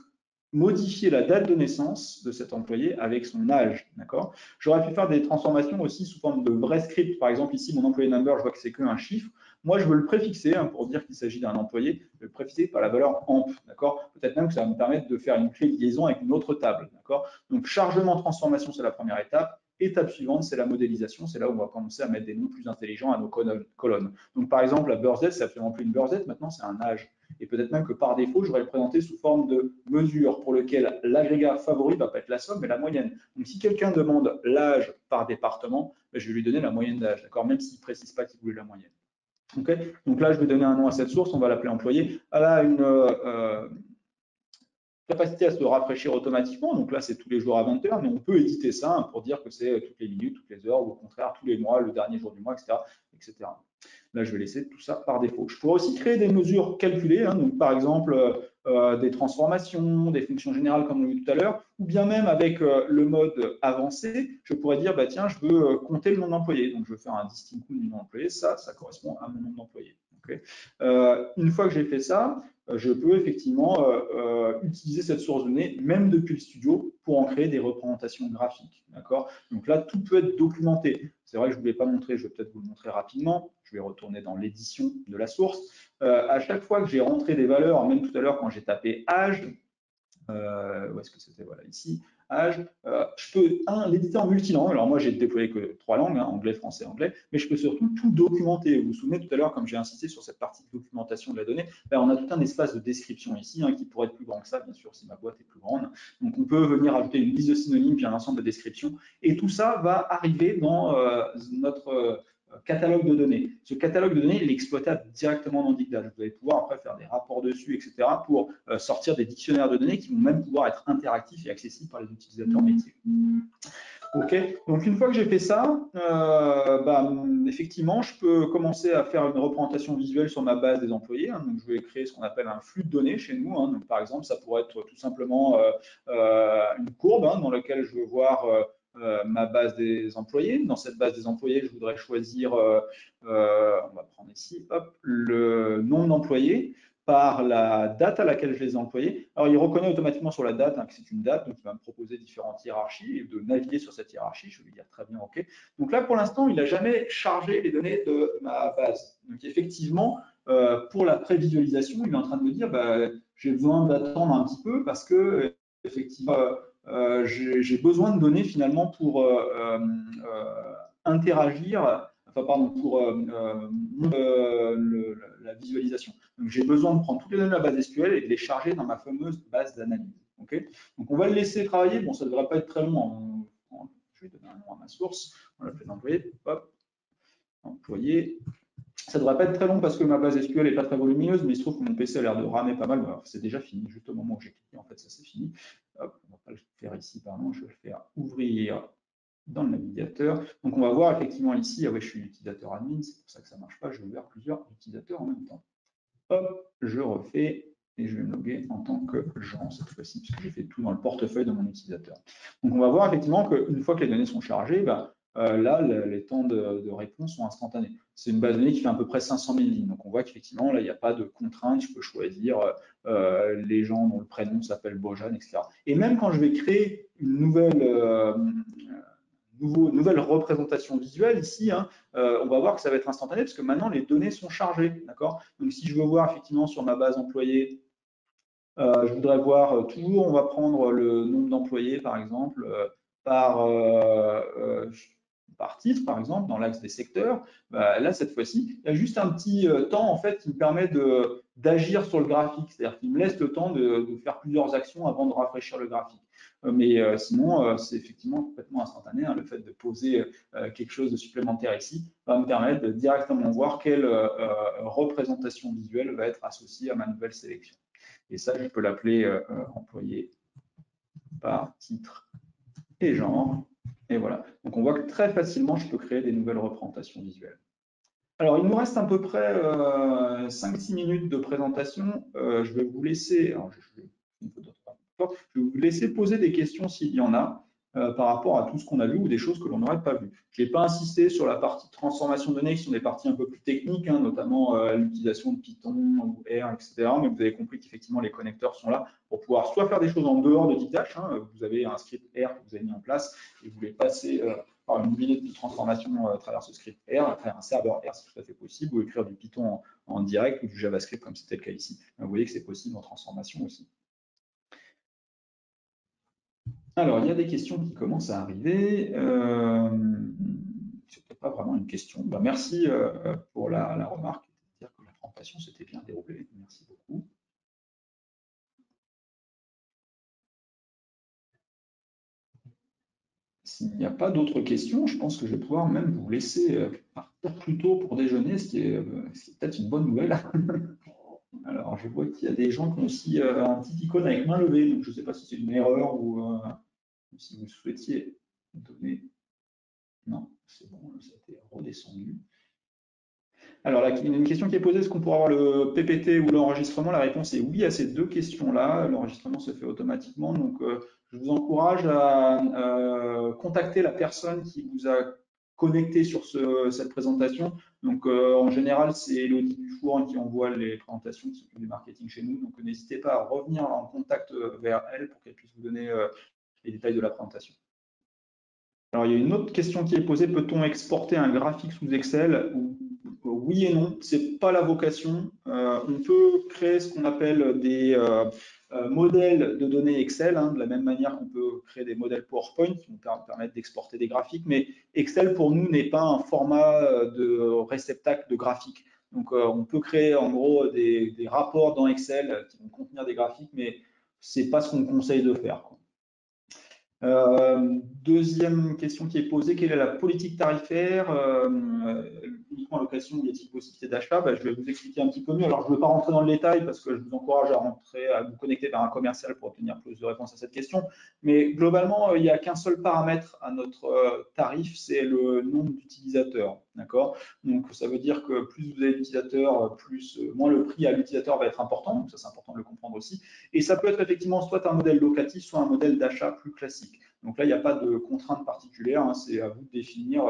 S1: modifier la date de naissance de cet employé avec son âge, d'accord? J'aurais pu faire des transformations aussi sous forme de vrais scripts. Par exemple, ici, mon employé number, je vois que c'est qu'un chiffre. Moi, je veux le préfixer hein, pour dire qu'il s'agit d'un employé. Je vais le préfixer par la valeur amp, d'accord? Peut-être même que ça va me permettre de faire une clé de liaison avec une autre table, d'accord? Donc, chargement, transformation, c'est la première étape. Étape suivante, c'est la modélisation. C'est là où on va commencer à mettre des noms plus intelligents à nos colonnes. Donc, par exemple, la birth date, c'est absolument plus une birth date. Maintenant, c'est un âge. Et peut-être même que par défaut, j'aurais le présenté sous forme de mesure pour lequel l'agrégat favori ne va pas être la somme, mais la moyenne. Donc, si quelqu'un demande l'âge par département, je vais lui donner la moyenne d'âge, d'accord, même s'il ne précise pas qu'il voulait la moyenne. Okay, donc là, je vais donner un nom à cette source, on va l'appeler employé. Elle a une capacité à se rafraîchir automatiquement, donc là, c'est tous les jours à 20 heures, mais on peut éditer ça hein, pour dire que c'est toutes les minutes, toutes les heures, ou au contraire, tous les mois, le dernier jour du mois, etc. etc. Là, je vais laisser tout ça par défaut. Je pourrais aussi créer des mesures calculées, hein, donc par exemple des transformations, des fonctions générales comme on l'a vu tout à l'heure, ou bien même avec le mode avancé, je pourrais dire, bah, tiens, je veux compter le nombre d'employés. Donc, je veux faire un distinct du nombre d'employés. Ça correspond à mon nombre d'employés. Okay. Une fois que j'ai fait ça, je peux effectivement utiliser cette source de données, même depuis le studio, pour en créer des représentations graphiques. D'accord. Donc là, tout peut être documenté. C'est vrai que je ne vous l'ai pas montré, je vais peut-être vous le montrer rapidement. Je vais retourner dans l'édition de la source. À chaque fois que j'ai rentré des valeurs, même tout à l'heure quand j'ai tapé âge, où est-ce que c'était? Voilà, ici, âge. Je peux l'éditeur multilangue. Alors moi, j'ai déployé que 3 langues, hein, anglais, français, anglais, mais je peux surtout tout documenter. Vous vous souvenez tout à l'heure, comme j'ai insisté sur cette partie de documentation de la donnée, ben, on a tout un espace de description ici, hein, qui pourrait être plus grand que ça, bien sûr, si ma boîte est plus grande. Donc on peut venir ajouter une liste de synonymes, puis un ensemble de descriptions, et tout ça va arriver dans notre catalogue de données. Ce catalogue de données, il est exploitable directement dans Digdash. Vous allez pouvoir après faire des rapports dessus, etc., pour sortir des dictionnaires de données qui vont même pouvoir être interactifs et accessibles par les utilisateurs métiers. Ok, donc une fois que j'ai fait ça, effectivement, je peux commencer à faire une représentation visuelle sur ma base des employés. Hein, donc je vais créer ce qu'on appelle un flux de données chez nous. Hein, donc par exemple, ça pourrait être tout simplement une courbe hein, dans laquelle je veux voir ma base des employés. Dans cette base des employés, je voudrais choisir, on va prendre ici, hop, le nombre d'employés par la date à laquelle je les ai employés. Alors, il reconnaît automatiquement sur la date hein, que c'est une date, donc il va me proposer différentes hiérarchies et de naviguer sur cette hiérarchie. Je vais lui dire très bien OK. Donc là, pour l'instant, il n'a jamais chargé les données de ma base. Donc effectivement, pour la prévisualisation, il est en train de me dire j'ai besoin d'attendre un petit peu parce que effectivement, j'ai besoin de données finalement pour interagir, la visualisation. Donc, j'ai besoin de prendre toutes les données de la base SQL et de les charger dans ma fameuse base d'analyse. Okay, donc, on va le laisser travailler. Bon, ça ne devrait pas être très long. Je vais donner un nom à ma source. On l'appelle employé. Hop, employé. Ça ne devrait pas être très long parce que ma base SQL n'est pas très volumineuse, mais il se trouve que mon PC a l'air de ramer pas mal. C'est déjà fini, juste au moment où j'ai cliqué, en fait, ça c'est fini. Hop, on ne va pas le faire ici, pardon, je vais le faire ouvrir dans le navigateur. Donc on va voir effectivement ici, ah ouais, je suis l'utilisateur admin, c'est pour ça que ça ne marche pas, je vais ouvrir plusieurs utilisateurs en même temps. Hop, je refais et je vais me loguer en tant que Jean cette fois-ci, puisque j'ai fait tout dans le portefeuille de mon utilisateur. Donc on va voir effectivement qu'une fois que les données sont chargées, là, les temps de réponse sont instantanés. C'est une base de données qui fait à peu près 500 000 lignes. Donc on voit qu'effectivement, là, il n'y a pas de contrainte. Je peux choisir les gens dont le prénom s'appelle Bojan, etc. Et même quand je vais créer une nouvelle représentation visuelle ici, hein, on va voir que ça va être instantané parce que maintenant les données sont chargées, d'accord. Donc si je veux voir effectivement sur ma base employée, je voudrais voir toujours, on va prendre le nombre d'employés par exemple par titre par exemple dans l'axe des secteurs. Là cette fois-ci, il y a juste un petit temps en fait qui me permet d'agir sur le graphique, c'est-à-dire qu'il me laisse le temps de faire plusieurs actions avant de rafraîchir le graphique. Mais sinon, c'est effectivement complètement instantané. Hein. Le fait de poser quelque chose de supplémentaire ici va me permettre de directement voir quelle représentation visuelle va être associée à ma nouvelle sélection. Et ça, je peux l'appeler employé par titre et genre. Et voilà. Donc, on voit que très facilement, je peux créer des nouvelles représentations visuelles. Alors, il nous reste à peu près 5-6 minutes de présentation. Je vais vous laisser, je vais vous laisser poser des questions s'il y en a par rapport à tout ce qu'on a vu ou des choses que l'on n'aurait pas vues. Je n'ai pas insisté sur la partie transformation de données qui sont des parties un peu plus techniques, hein, notamment l'utilisation de Python ou R, etc. Mais vous avez compris qu'effectivement, les connecteurs sont là pour pouvoir soit faire des choses en dehors de DigDash, hein, vous avez un script R que vous avez mis en place et vous voulez passer par une minute de transformation à travers ce script R, à travers un serveur R, c'est tout à fait possible, ou écrire du Python en direct ou du JavaScript comme c'était le cas ici. Vous voyez que c'est possible en transformation aussi. Alors, il y a des questions qui commencent à arriver. Ce n'était pas vraiment une question. Merci pour la remarque. C'est-à-dire que la présentation s'était bien déroulée. Merci beaucoup. S'il n'y a pas d'autres questions, je pense que je vais pouvoir même vous laisser partir plus tôt pour déjeuner, ce qui est peut-être une bonne nouvelle. Alors, je vois qu'il y a des gens qui ont aussi un petit icône avec main levée, donc je ne sais pas si c'est une erreur ou si vous souhaitiez donner. Non, c'est bon, ça a été redescendu. Alors, là, une question qui est posée, est-ce qu'on pourra avoir le PPT ou l'enregistrement? La réponse est oui à ces deux questions-là. L'enregistrement se fait automatiquement. Donc, je vous encourage à contacter la personne qui vous a connecté sur cette présentation. Donc, en général, c'est Elodie Dufour qui envoie les présentations qui s'occupent du marketing chez nous. Donc, n'hésitez pas à revenir en contact vers elle pour qu'elle puisse vous donner les détails de la présentation. Alors, il y a une autre question qui est posée. Peut-on exporter un graphique sous Excel? Oui et non, ce n'est pas la vocation. On peut créer ce qu'on appelle des modèles de données Excel, hein, de la même manière qu'on peut créer des modèles PowerPoint qui nous permettent d'exporter des graphiques, mais Excel pour nous n'est pas un format de réceptacle de graphiques. Donc on peut créer en gros des rapports dans Excel qui vont contenir des graphiques, mais ce n'est pas ce qu'on conseille de faire, quoi. Deuxième question qui est posée, quelle est la politique tarifaire uniquement en location ou y a-t-il possibilité d'achat? Je vais vous expliquer un petit peu mieux. Alors, je ne veux pas rentrer dans le détail parce que je vous encourage à vous connecter vers un commercial pour obtenir plus de réponses à cette question. Mais globalement, il n'y a qu'un seul paramètre à notre tarif, c'est le nombre d'utilisateurs. D'accord? Donc, ça veut dire que plus vous avez d'utilisateurs, moins le prix à l'utilisateur va être important. Donc, ça, c'est important de le comprendre aussi. Et ça peut être effectivement soit un modèle locatif, soit un modèle d'achat plus classique. Donc là, il n'y a pas de contrainte particulière, hein, c'est à vous de définir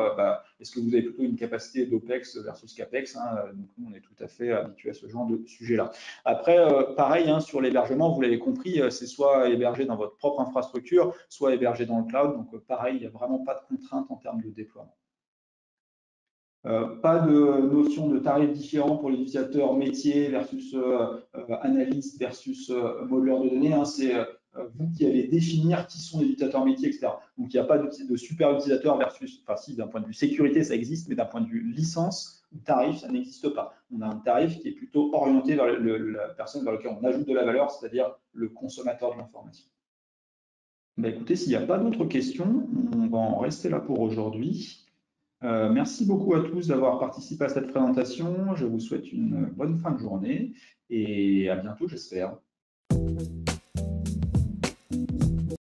S1: est-ce que vous avez plutôt une capacité d'OPEX versus CAPEX, hein, donc nous, on est tout à fait habitués à ce genre de sujet-là. Après, pareil, hein, sur l'hébergement, vous l'avez compris, c'est soit hébergé dans votre propre infrastructure, soit hébergé dans le cloud, donc pareil, il n'y a vraiment pas de contrainte en termes de déploiement. Pas de notion de tarifs différents pour les utilisateurs métiers versus analystes versus modeleurs de données. Hein, vous qui allez définir qui sont les utilisateurs métiers, etc. Donc, il n'y a pas de super utilisateur versus, enfin si, d'un point de vue sécurité, ça existe, mais d'un point de vue licence ou tarif, ça n'existe pas. On a un tarif qui est plutôt orienté vers la personne vers laquelle on ajoute de la valeur, c'est-à-dire le consommateur de l'information. Ben, écoutez, s'il n'y a pas d'autres questions, on va en rester là pour aujourd'hui. Merci beaucoup à tous d'avoir participé à cette présentation. Je vous souhaite une bonne fin de journée et à bientôt, j'espère.